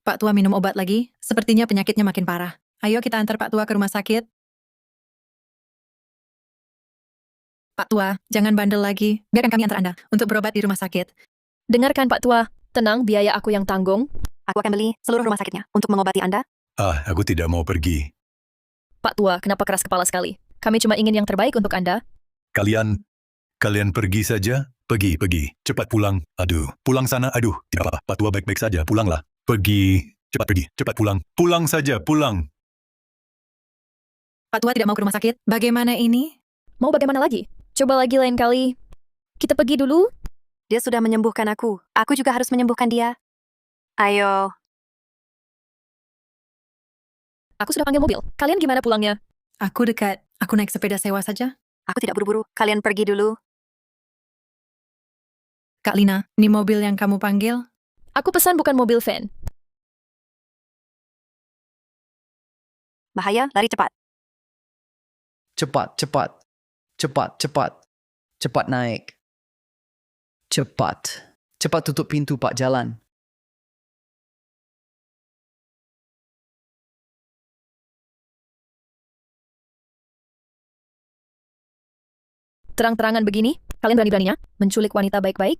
Pak Tua minum obat lagi, sepertinya penyakitnya makin parah. Ayo kita antar Pak Tua ke rumah sakit. Pak Tua, jangan bandel lagi. Biarkan kami antar Anda untuk berobat di rumah sakit. Dengarkan Pak Tua, tenang, biaya aku yang tanggung. Aku akan beli seluruh rumah sakitnya untuk mengobati Anda. Aku tidak mau pergi. Pak Tua, kenapa keras kepala sekali? Kami cuma ingin yang terbaik untuk Anda. Kalian pergi saja. Pergi. Cepat pulang. Aduh, pulang sana. Aduh, tidak apa-apa. Pak Tua baik-baik saja. Pulanglah. Pergi. Cepat pergi. Cepat pulang. Pulang saja. Pulang. Pak Tua tidak mau ke rumah sakit. Bagaimana ini? Mau bagaimana lagi? Coba lagi lain kali. Kita pergi dulu. Dia sudah menyembuhkan aku. Aku juga harus menyembuhkan dia. Ayo. Aku sudah panggil mobil. Kalian gimana pulangnya? Aku dekat. Aku naik sepeda sewa saja. Aku tidak buru-buru. Kalian pergi dulu. Kak Lina, ini mobil yang kamu panggil? Aku pesan bukan mobil van. Bahaya, lari cepat. Cepat naik. Cepat tutup pintu Pak jalan. Terang-terangan begini, kalian berani-beraninya menculik wanita baik-baik?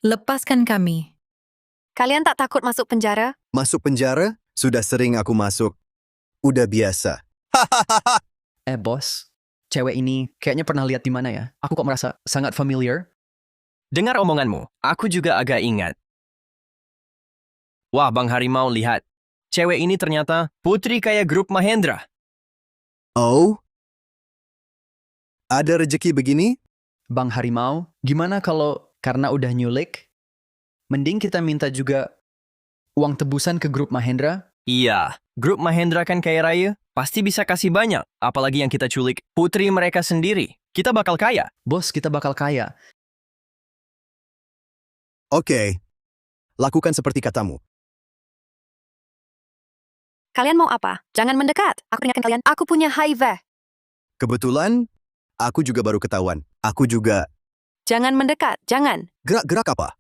Lepaskan kami. Kalian tak takut masuk penjara? Masuk penjara? Sudah sering aku masuk. Udah biasa. Bos, cewek ini kayaknya pernah lihat di mana ya? Aku kok merasa sangat familiar. Dengar omonganmu, aku juga agak ingat. Wah, Bang Harimau, lihat. Cewek ini ternyata putri kaya grup Mahendra. Oh? Ada rezeki begini? Bang Harimau, gimana kalau karena udah nyulik, mending kita minta juga uang tebusan ke grup Mahendra? Iya, grup Mahendra kan kaya raya, pasti bisa kasih banyak. Apalagi yang kita culik, putri mereka sendiri. Kita bakal kaya. Bos, kita bakal kaya. Oke. Lakukan seperti katamu. Kalian mau apa? Jangan mendekat. Aku ingatkan kalian, aku punya HIV. Kebetulan, aku juga baru ketahuan. Aku juga... Jangan mendekat, jangan. Gerak-gerak apa?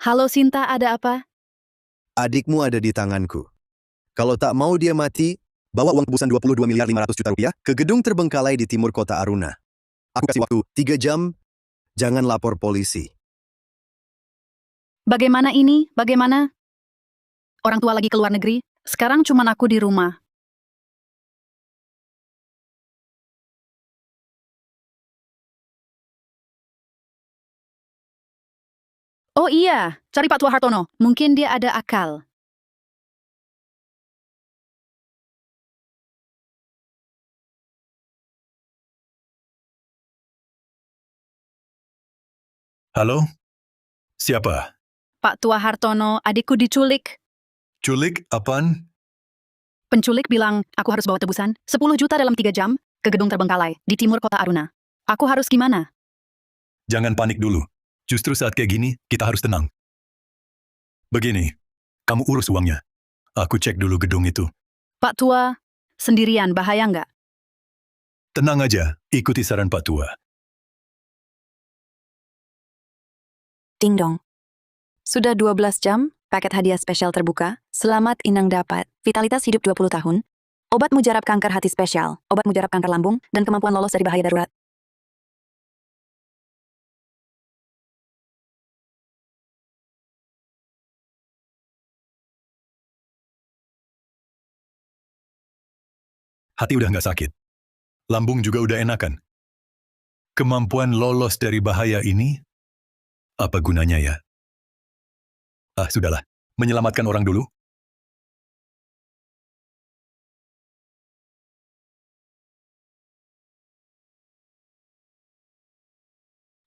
Halo Sinta, ada apa? Adikmu ada di tanganku. Kalau tak mau dia mati, bawa uang tebusan 22.500.000.000 rupiah ke gedung terbengkalai di timur kota Aruna. Aku kasih waktu 3 jam, jangan lapor polisi. Bagaimana ini? Bagaimana? Orang tua lagi keluar negeri, sekarang cuman aku di rumah. Oh iya, cari Pak Tua Hartono. Mungkin dia ada akal. Halo? Siapa? Pak Tua Hartono, adikku diculik. Culik? Apaan? Penculik bilang, aku harus bawa tebusan 10 juta dalam 3 jam ke gedung terbengkalai di timur kota Aruna. Aku harus gimana? Jangan panik dulu. Justru saat kayak gini, kita harus tenang. Begini, kamu urus uangnya. Aku cek dulu gedung itu. Pak Tua, sendirian, bahaya nggak? Tenang aja, ikuti saran Pak Tua. Ding dong. Sudah 12 jam, paket hadiah spesial terbuka. Selamat Inang dapat. Vitalitas hidup 20 tahun. Obat mujarab kanker hati spesial. Obat mujarab kanker lambung. Dan kemampuan lolos dari bahaya darurat. Hati udah nggak sakit. Lambung juga udah enakan. Kemampuan lolos dari bahaya ini? Apa gunanya ya? Sudahlah. Menyelamatkan orang dulu.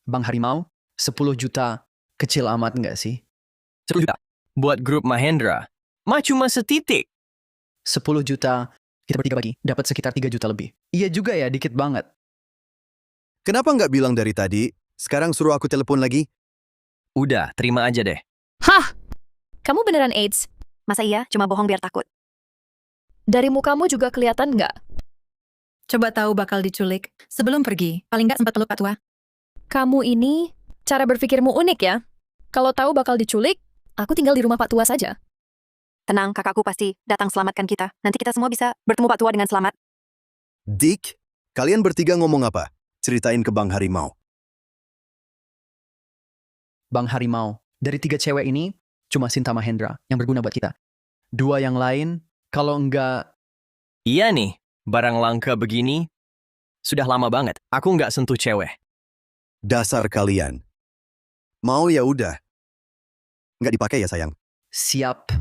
Bang Harimau, 10 juta kecil amat nggak sih? 10 juta. Buat grup Mahendra. Cuma setitik. 10 juta, kita bertiga bagi, dapat sekitar 3 juta lebih. Iya juga ya, dikit banget. Kenapa nggak bilang dari tadi? Sekarang suruh aku telepon lagi? Udah, terima aja deh. Hah! Kamu beneran AIDS? Masa iya cuma bohong biar takut? Dari mukamu juga kelihatan nggak? Coba tahu bakal diculik sebelum pergi. Paling nggak sempat peluk Pak Tua. Kamu ini, cara berpikirmu unik ya. Kalau tahu bakal diculik, aku tinggal di rumah Pak Tua saja. Tenang, kakakku pasti datang selamatkan kita. Nanti kita semua bisa bertemu Pak Tua dengan selamat. Dick, kalian bertiga ngomong apa? Ceritain ke Bang Harimau. Bang Harimau, dari 3 cewek ini, cuma Sinta Mahendra yang berguna buat kita. 2 yang lain, kalau enggak, Iya nih, barang langka begini. Sudah lama banget, aku nggak sentuh cewek. Dasar kalian. Mau ya udah. Nggak dipakai ya sayang. siap.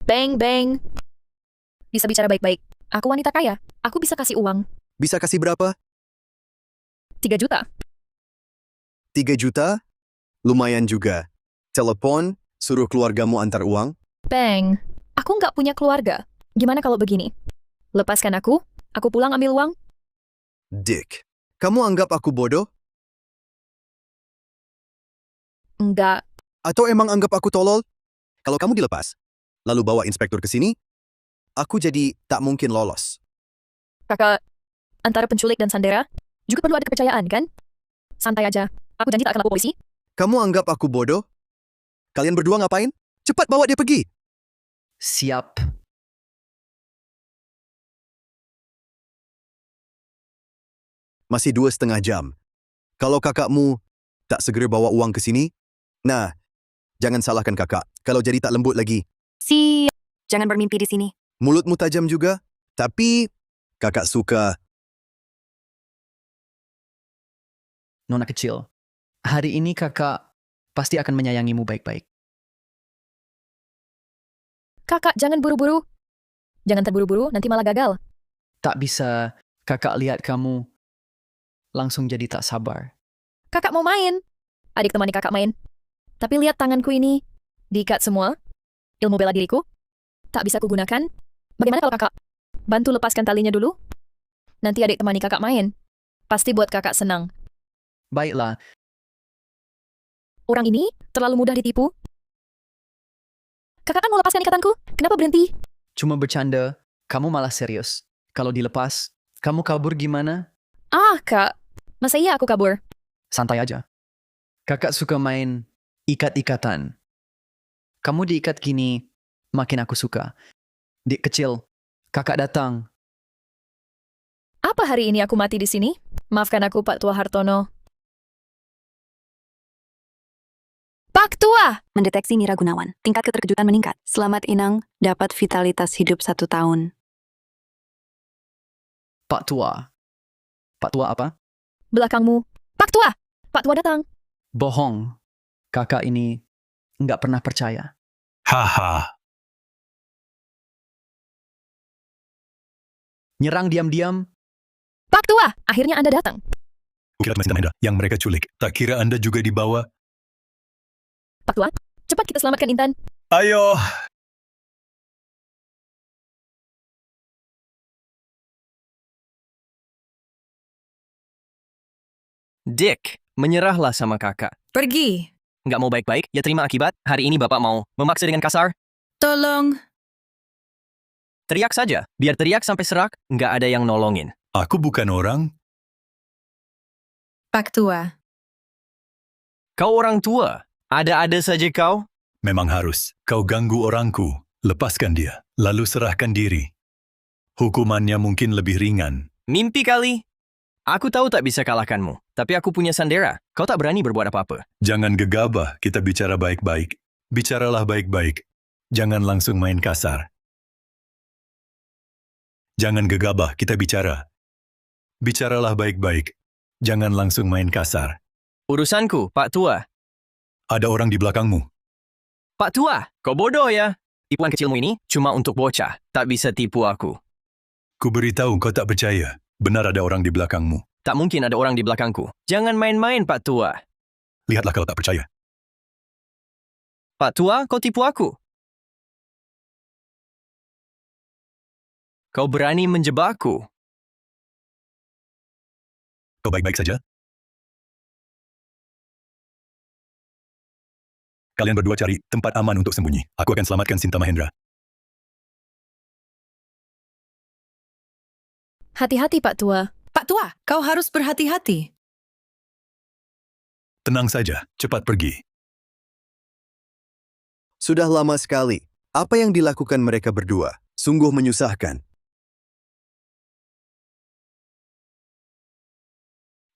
Bang, bang. Bisa bicara baik-baik. Aku wanita kaya. Aku bisa kasih uang. Bisa kasih berapa? 3 juta. 3 juta? Lumayan juga. Telepon, suruh keluargamu antar uang. Bang, aku nggak punya keluarga. Gimana kalau begini? Lepaskan aku pulang ambil uang. Dick, kamu anggap aku bodoh? Enggak. Atau emang anggap aku tolol? Kalau kamu dilepas, lalu bawa inspektur ke sini, aku jadi tak mungkin lolos. Kakak, antara penculik dan sandera, juga perlu ada kepercayaan, kan? Santai aja. Aku janji tak akan lapor polisi. Kamu anggap aku bodoh? Kalian berdua ngapain? Cepat bawa dia pergi! Siap. Masih 2,5 jam. Kalau kakakmu tak segera bawa uang ke sini, nah, jangan salahkan kakak kalau jadi tak lembut lagi. Jangan bermimpi di sini. Mulutmu tajam juga, tapi kakak suka. Nona kecil, hari ini kakak pasti akan menyayangimu baik-baik. Kakak, jangan buru-buru. Jangan terburu-buru, nanti malah gagal. Tak bisa kakak lihat kamu langsung jadi tak sabar. Kakak mau main. Adik temani kakak main. Tapi lihat tanganku ini. Diikat semua. Ilmu bela diriku. Tak bisa kugunakan. Bagaimana kalau kakak bantu lepaskan talinya dulu? Nanti adik temani kakak main. Pasti buat kakak senang. Baiklah, Orang ini terlalu mudah ditipu. Kakak kan mau lepaskan ikatanku? Kenapa berhenti? cuma bercanda, kamu malah serius. Kalau dilepas, kamu kabur gimana? Ah, Kak. Masa iya aku kabur? Santai aja. Kakak suka main ikat-ikatan. Kamu diikat gini, makin aku suka. Dik kecil, kakak datang. Apa hari ini aku mati di sini? Maafkan aku, Pak Tua Hartono. Pak Tua! Mendeteksi Mira Gunawan. Tingkat keterkejutan meningkat. Selamat Inang, dapat vitalitas hidup 1 tahun. Pak Tua. Pak Tua apa? Belakangmu. Pak Tua! Pak Tua datang. Bohong. Kakak ini nggak pernah percaya. Haha. Nyerang diam-diam, Pak Tua! Akhirnya Anda datang. Kira Sinta Mahendra yang mereka culik. Tak kira Anda juga dibawa. Pak Tua, cepat kita selamatkan Intan. Ayo. Dick, menyerahlah sama kakak. Pergi. Nggak mau baik-baik, ya terima akibat. Hari ini bapak mau memaksa dengan kasar. Tolong. Teriak saja, biar teriak sampai serak, nggak ada yang nolongin. Aku bukan orang. Pak Tua. Kau orang tua, ada-ada saja kau. Memang harus. Kau ganggu orangku. Lepaskan dia. Lalu serahkan diri. Hukumannya mungkin lebih ringan. Mimpi kali. Aku tahu tak bisa kalahkanmu, tapi aku punya sandera. Kau tak berani berbuat apa-apa. Jangan gegabah. Kita bicara baik-baik. Bicaralah baik-baik. Jangan langsung main kasar. Jangan gegabah. Kita bicara. Bicaralah baik-baik. Jangan langsung main kasar. Urusanku, Pak Tua. Ada orang di belakangmu. Pak Tua, kau bodoh ya. Tipuan kecilmu ini cuma untuk bocah. Tak bisa tipu aku. Ku beritahu kau tak percaya. Benar ada orang di belakangmu. Tak mungkin ada orang di belakangku. Jangan main-main, Pak Tua. Lihatlah kalau tak percaya. Pak Tua, kau tipu aku. Kau berani menjebakku. Kau baik-baik saja? Kalian berdua cari tempat aman untuk sembunyi. Aku akan selamatkan Sinta Mahendra. Hati-hati, Pak Tua. Pak Tua, kau harus berhati-hati. Tenang saja, cepat pergi. Sudah lama sekali. Apa yang dilakukan mereka berdua? Sungguh menyusahkan.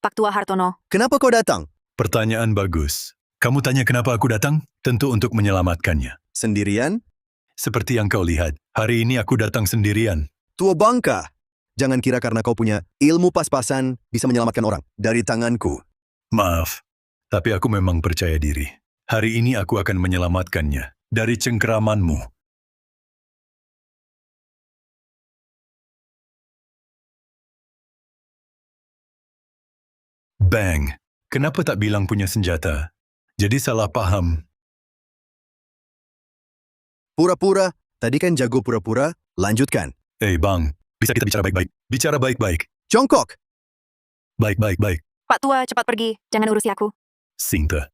Pak Tua Hartono, Kenapa kau datang? Pertanyaan bagus. Kamu tanya kenapa aku datang? Tentu untuk menyelamatkannya. Sendirian? Seperti yang kau lihat, hari ini aku datang sendirian. Tua bangka. Jangan kira karena kau punya ilmu pas-pasan bisa menyelamatkan orang dari tanganku. Maaf, tapi aku memang percaya diri. Hari ini aku akan menyelamatkannya dari cengkeramanmu. Bang, kenapa tak bilang punya senjata? Jadi salah paham. Pura-pura. Tadi kan jago pura-pura. Lanjutkan. Bang, bisa kita bicara baik-baik? Bicara baik-baik. Jongkok. Baik-baik-baik. Pak Tua cepat pergi, jangan urusi aku. Sinta.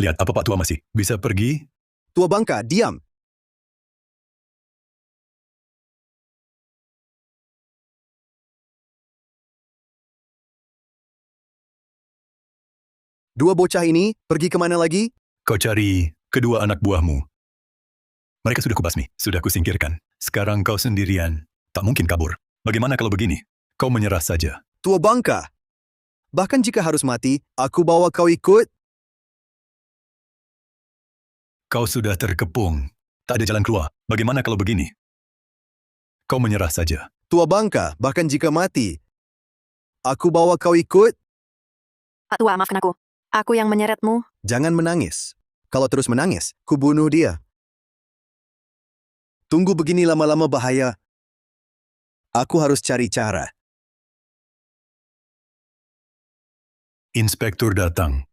Lihat apa Pak Tua masih? Bisa pergi? Tua bangka, diam. Dua bocah ini pergi kemana lagi? Kau cari kedua anak buahmu. Mereka sudah kubasmi, sudah kusingkirkan. Sekarang kau sendirian. Tak mungkin kabur. Bagaimana kalau begini? Kau menyerah saja. Tua bangka. Bahkan jika harus mati, aku bawa kau ikut. Kau sudah terkepung. Tak ada jalan keluar. Bagaimana kalau begini? Kau menyerah saja. Tua bangka, bahkan jika mati, aku bawa kau ikut. Pak Tua, maafkan aku. Aku yang menyeretmu. Jangan menangis. Kalau terus menangis, ku bunuh dia. Tunggu begini lama-lama bahaya. Aku harus cari cara. Inspektur datang.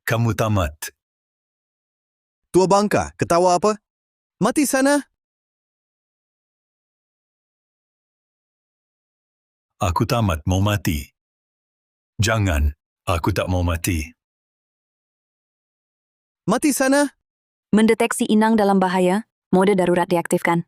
Kamu tamat. Tua bangka, ketawa apa? Mati sana. Aku tamat, mau mati. Jangan, aku tak mau mati. Mati sana. Mendeteksi inang dalam bahaya, mode darurat diaktifkan.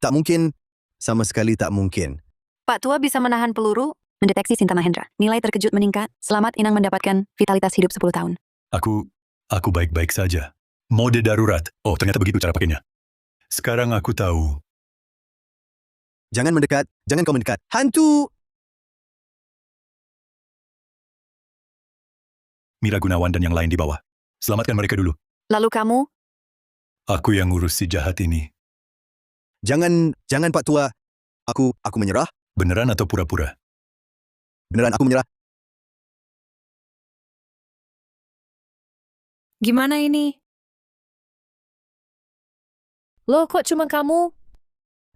Tak mungkin. Sama sekali tak mungkin. Pak Tua bisa menahan peluru, mendeteksi Sinta Mahendra. Nilai terkejut meningkat, selamat inang mendapatkan vitalitas hidup 10 tahun. Aku baik-baik saja. Mode darurat. Oh, ternyata begitu cara pakainya. Sekarang aku tahu. Jangan mendekat. Jangan kau mendekat. Hantu! Mira Gunawan dan yang lain di bawah. Selamatkan mereka dulu. Lalu kamu? Aku yang ngurus si jahat ini. Jangan Pak Tua. Aku menyerah. Beneran atau pura-pura? Beneran aku menyerah. Gimana ini? Loh, kok cuma kamu?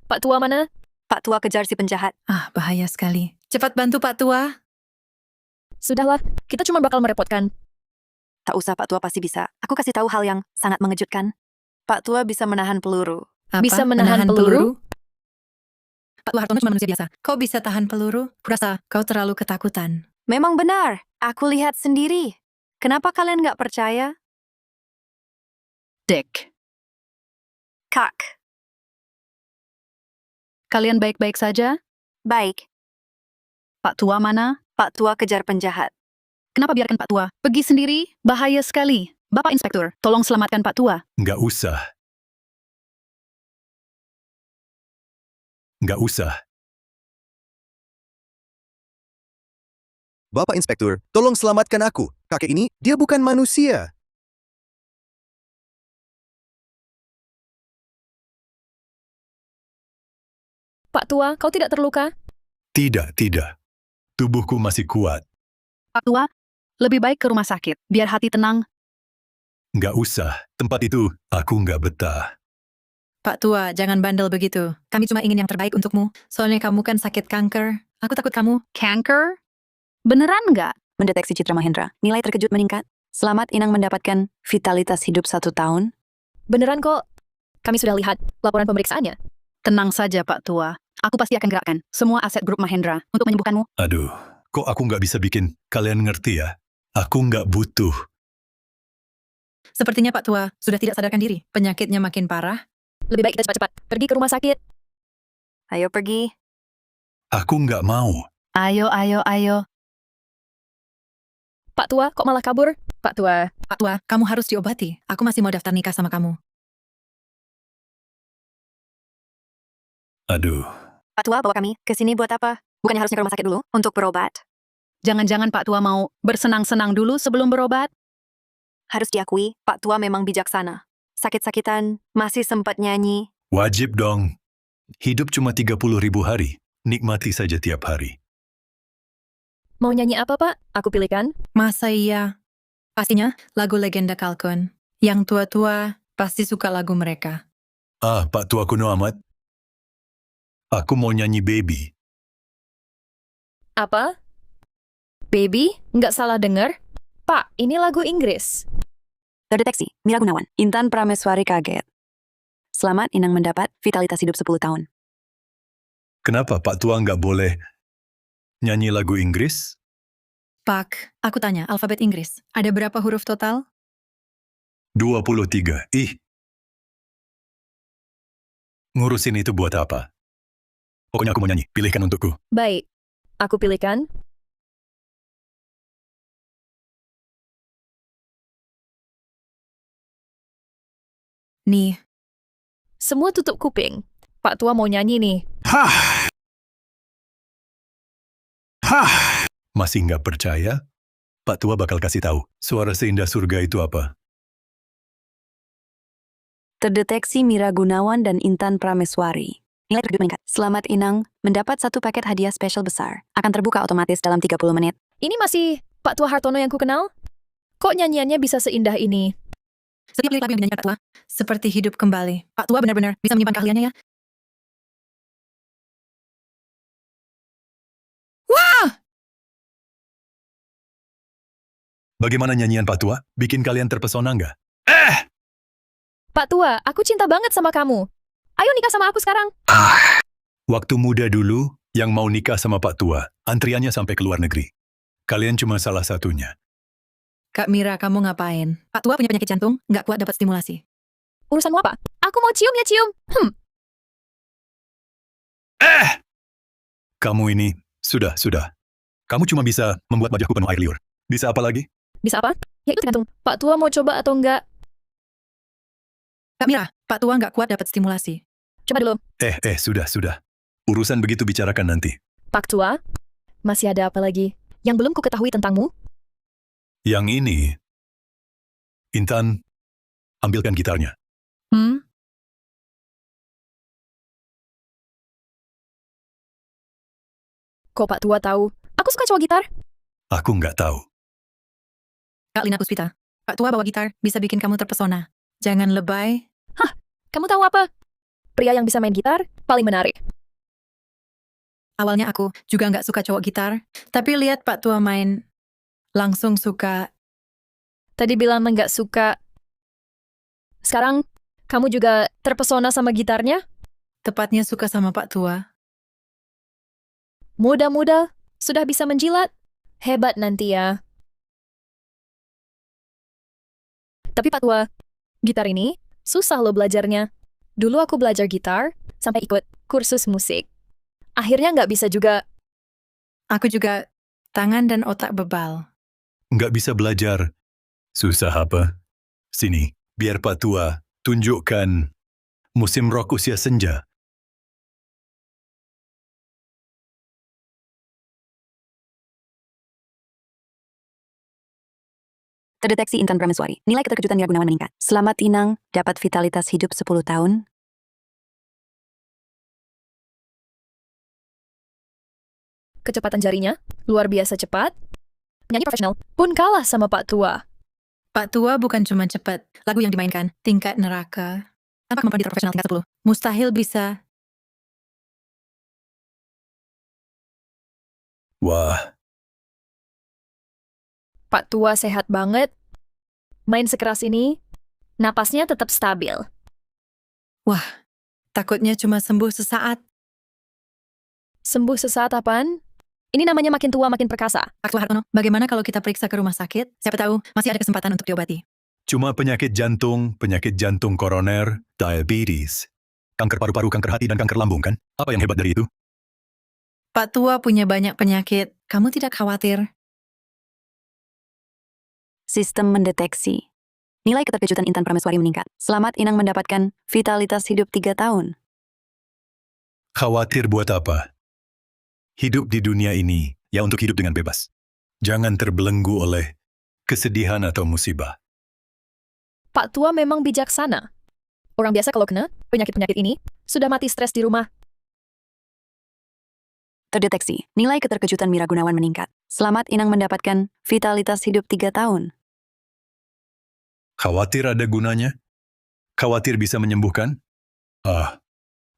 Pak Tua mana? Pak Tua kejar si penjahat. Ah, bahaya sekali. Cepat bantu Pak Tua. Sudahlah, kita cuma bakal merepotkan. Tak usah, Pak Tua pasti bisa. Aku kasih tahu hal yang sangat mengejutkan. Pak Tua bisa menahan peluru. Apa? Bisa menahan peluru? Pak Tua Hartono cuma manusia biasa. Kau bisa tahan peluru? Kurasa kau terlalu ketakutan. Memang benar, aku lihat sendiri. Kenapa kalian nggak percaya? Dick, Kak, kalian baik-baik saja? baik. Pak Tua mana? Pak Tua kejar penjahat. Kenapa biarkan Pak Tua pergi sendiri? Bahaya sekali. Bapak Inspektur, tolong selamatkan Pak Tua. Nggak usah. Nggak usah. Bapak Inspektur, tolong selamatkan aku. Kakek ini, dia bukan manusia. Pak Tua, kau tidak terluka? Tidak. Tubuhku masih kuat. Pak Tua, lebih baik ke rumah sakit, biar hati tenang. Nggak usah. Tempat itu, aku nggak betah. Pak Tua, jangan bandel begitu. Kami cuma ingin yang terbaik untukmu. Soalnya kamu kan sakit kanker. Aku takut kamu. Canker? Beneran nggak? Mendeteksi Citra Mahendra. Nilai terkejut meningkat. Selamat inang mendapatkan vitalitas hidup 1 tahun. Beneran kok. Kami sudah lihat laporan pemeriksaannya. Tenang saja Pak Tua. Aku pasti akan gerakkan semua aset grup Mahendra untuk menyembuhkanmu. Aduh, Kok aku nggak bisa bikin kalian ngerti ya? Aku nggak butuh. Sepertinya Pak Tua sudah tidak sadarkan diri. Penyakitnya makin parah. Lebih baik kita cepat-cepat pergi ke rumah sakit. Ayo pergi. Aku nggak mau. Ayo, ayo, ayo. Pak Tua, kok malah kabur? Pak Tua, Pak Tua, kamu harus diobati. Aku masih mau daftar nikah sama kamu. Aduh. Pak Tua bawa kami ke sini buat apa? Bukannya harusnya ke rumah sakit dulu untuk berobat? Jangan-jangan Pak Tua mau bersenang-senang dulu sebelum berobat? Harus diakui, Pak Tua memang bijaksana. Sakit-sakitan, masih sempat nyanyi. Wajib dong. Hidup cuma 30.000 hari. Nikmati saja tiap hari. mau nyanyi apa, Pak? Aku pilihkan. Masa iya? Pastinya lagu legenda Kalkun. Yang tua-tua pasti suka lagu mereka. Ah, Pak Tua kuno amat. Aku mau nyanyi Baby. Apa? Baby? Nggak salah dengar? Pak, ini lagu Inggris. Terdeteksi, Mira Gunawan. Intan Prameswari kaget. Selamat Inang mendapat vitalitas hidup 10 tahun. Kenapa Pak Tua nggak boleh nyanyi lagu Inggris? Pak, aku tanya, alfabet Inggris, ada berapa huruf total? 23. Ih. Ngurusin itu buat apa? Pokoknya aku mau nyanyi. Pilihkan untukku. Baik, aku pilihkan. Nih, Semua tutup kuping. Pak Tua mau nyanyi nih. Hah! Hah! Masih nggak percaya? Pak Tua bakal kasih tahu. Suara seindah surga itu apa? Terdeteksi Mira Gunawan dan Intan Prameswari. Nilai terkejut meningkat. Selamat Inang mendapat satu paket hadiah spesial besar. Akan terbuka otomatis dalam 30 menit. Ini masih Pak Tua Hartono yang ku kenal? Kok nyanyiannya bisa seindah ini? setiap lirik lagu yang dinyanyikan Pak Tua, seperti hidup kembali. Pak Tua benar-benar bisa menyimpan keahliannya ya. Bagaimana nyanyian Pak Tua? Bikin kalian terpesona nggak? Pak Tua, aku cinta banget sama kamu. Ayo nikah sama aku sekarang. Waktu muda dulu, yang mau nikah sama Pak Tua, antriannya sampai ke luar negeri. Kalian cuma salah satunya. Kak Mira, kamu ngapain? Pak Tua punya penyakit jantung, nggak kuat dapat stimulasi. Urusanmu apa? Aku mau cium ya cium. Kamu ini, sudah. Kamu cuma bisa membuat wajahku penuh air liur. Bisa apa lagi? Bisa apa? Ya itu tergantung. Pak Tua mau coba atau enggak? Kak Mira, Pak Tua nggak kuat dapat stimulasi. Coba dulu. Sudah. Urusan begitu bicarakan nanti. Pak Tua, masih ada apa lagi yang belum ku ketahui tentangmu? Yang ini, Intan, ambilkan gitarnya. Kok Pak Tua tahu? Aku suka cowok gitar. Aku nggak tahu. Kak Lina Puspita, Pak Tua bawa gitar bisa bikin kamu terpesona. Jangan lebay. Kamu tahu apa? Pria yang bisa main gitar paling menarik. Awalnya aku juga nggak suka cowok gitar, tapi lihat Pak Tua main, langsung suka. Tadi bilang nggak suka. Sekarang kamu juga terpesona sama gitarnya? Tepatnya suka sama Pak Tua. Muda-muda sudah bisa menjilat. Hebat nanti ya. Tapi Pak Tua, gitar ini susah lo belajarnya. Dulu aku belajar gitar sampai ikut kursus musik. Akhirnya nggak bisa juga. Aku juga tangan dan otak bebal. Nggak bisa belajar. Susah apa? Sini, biar Pak Tua tunjukkan musim rock usia senja. Terdeteksi Intan Prameswari. Nilai keterkejutan Mira Gunawan meningkat. Selamat Inang dapat vitalitas hidup 10 tahun. Kecepatan jarinya luar biasa cepat. Penyanyi profesional pun kalah sama Pak Tua. Pak Tua bukan cuma cepat. Lagu yang dimainkan, tingkat neraka. Tanpa kemampuan di profesional tingkat 10, mustahil bisa. Wah, Pak Tua sehat banget. Main sekeras ini, napasnya tetap stabil. Takutnya cuma sembuh sesaat. Sembuh sesaat apaan? Ini namanya makin tua makin perkasa. Pak Tua Hartono, bagaimana kalau kita periksa ke rumah sakit? Siapa tahu masih ada kesempatan untuk diobati. Cuma penyakit jantung koroner, diabetes, kanker paru-paru, kanker hati, dan kanker lambung kan? Apa yang hebat dari itu? Pak Tua punya banyak penyakit. Kamu tidak khawatir? Sistem mendeteksi. Nilai keterkejutan Intan Prameswari meningkat. Selamat Inang mendapatkan vitalitas hidup 3 tahun. Khawatir buat apa? Hidup di dunia ini, ya untuk hidup dengan bebas. Jangan terbelenggu oleh kesedihan atau musibah. Pak Tua memang bijaksana. Orang biasa kalau kena penyakit-penyakit ini, sudah mati stres di rumah. Terdeteksi. Nilai keterkejutan Mira Gunawan meningkat. Selamat Inang mendapatkan vitalitas hidup 3 tahun. Khawatir ada gunanya? Khawatir bisa menyembuhkan?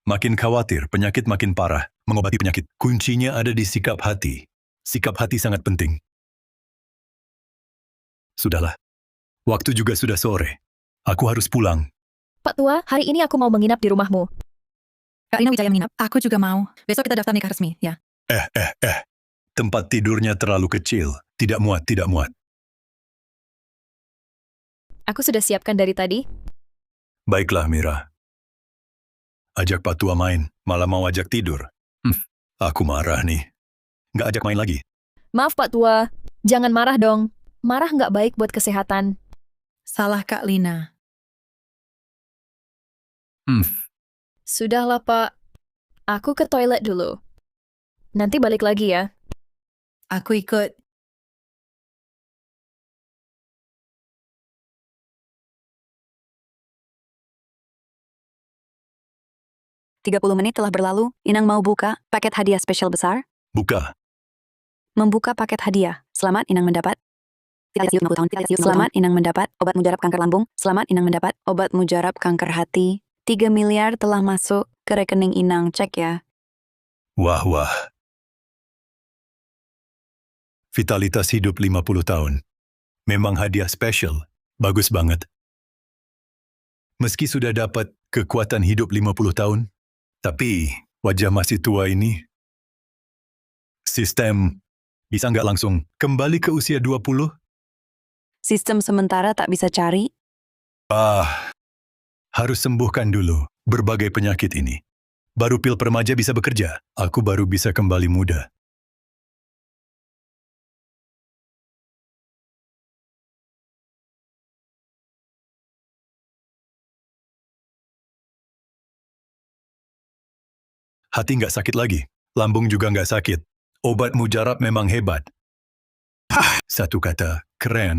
Makin khawatir, penyakit makin parah. Mengobati penyakit, kuncinya ada di sikap hati. Sikap hati sangat penting. Sudahlah. Waktu juga sudah sore. Aku harus pulang. Pak Tua, hari ini aku mau menginap di rumahmu. Kak Rina Wijaya menginap. Aku juga mau. Besok kita daftar nikah resmi, ya. Tempat tidurnya terlalu kecil. Tidak muat. Aku sudah siapkan dari tadi. Baiklah, Mira. Ajak Pak Tua main, malah mau ajak tidur. Aku marah nih. Nggak ajak main lagi. Maaf Pak Tua, jangan marah dong. Marah nggak baik buat kesehatan. Salah Kak Lina. Sudahlah Pak, aku ke toilet dulu. Nanti balik lagi ya. Aku ikut. Tiga 30 menit telah berlalu, Inang mau buka paket hadiah spesial besar. Buka. Membuka paket hadiah. Selamat Inang mendapat Selamat Inang mendapat obat mujarab kanker lambung. Selamat Inang mendapat obat mujarab kanker hati. 3 miliar telah masuk ke rekening Inang. Cek ya. Wah. Vitalitas hidup 50 tahun. Memang hadiah spesial. Bagus banget. Meski sudah dapat kekuatan hidup 50 tahun, tapi wajah masih tua ini. Sistem bisa nggak langsung kembali ke usia 20? Sistem sementara tak bisa cari. Harus sembuhkan dulu berbagai penyakit ini. Baru pil permaja bisa bekerja. Aku baru bisa kembali muda. Hati nggak sakit lagi. Lambung juga nggak sakit. Obat mujarab memang hebat. Satu kata, keren.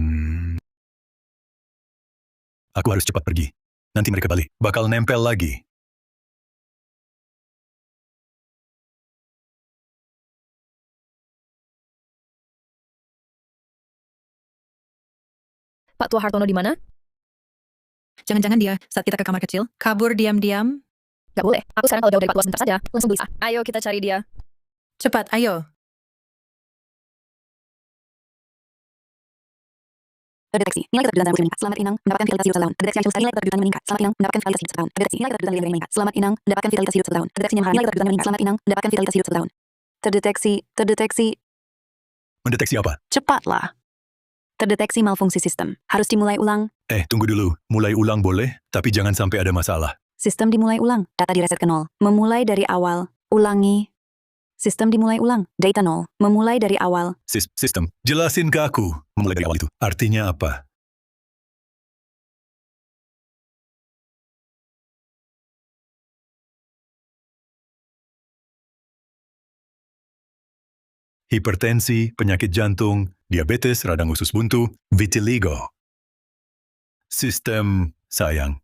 Aku harus cepat pergi. Nanti mereka balik. Bakal nempel lagi. Pak Tua Hartono di mana? Jangan-jangan dia saat kita ke kamar kecil, kabur diam-diam. Gak boleh. Aku sekarang kalau jauh dari Pak Tua sebentar saja, langsung gelisah. Ayo kita cari dia. Cepat, ayo. Terdeteksi. Nilai keterkejutan Putri meningkat. Selamat Inang mendapatkan vitalitas hidup 1 tahun. Terdeteksi Ansyul Sari. Nilai keterkejutan meningkat. Selamat Inang mendapatkan vitalitas hidup 1 tahun. Terdeteksi nilai keterkejutan Lilia meningkat. Selamat Inang mendapatkan vitalitas hidup 1 tahun. Terdeteksi Nyamhara. Nilai keterkejutan meningkat. Selamat Inang mendapatkan vitalitas hidup 1 tahun. Terdeteksi. Mendeteksi apa? Cepatlah. Terdeteksi malfungsi sistem. Harus dimulai ulang. Tunggu dulu. Mulai ulang boleh, tapi jangan sampai ada masalah. Sistem dimulai ulang. Data direset ke 0. Memulai dari awal. Ulangi. Sistem dimulai ulang. Data 0. Memulai dari awal. Sistem. Jelasin ke aku. Memulai dari awal itu. Artinya apa? Hipertensi, penyakit jantung, diabetes, radang usus buntu, vitiligo. Sistem sayang.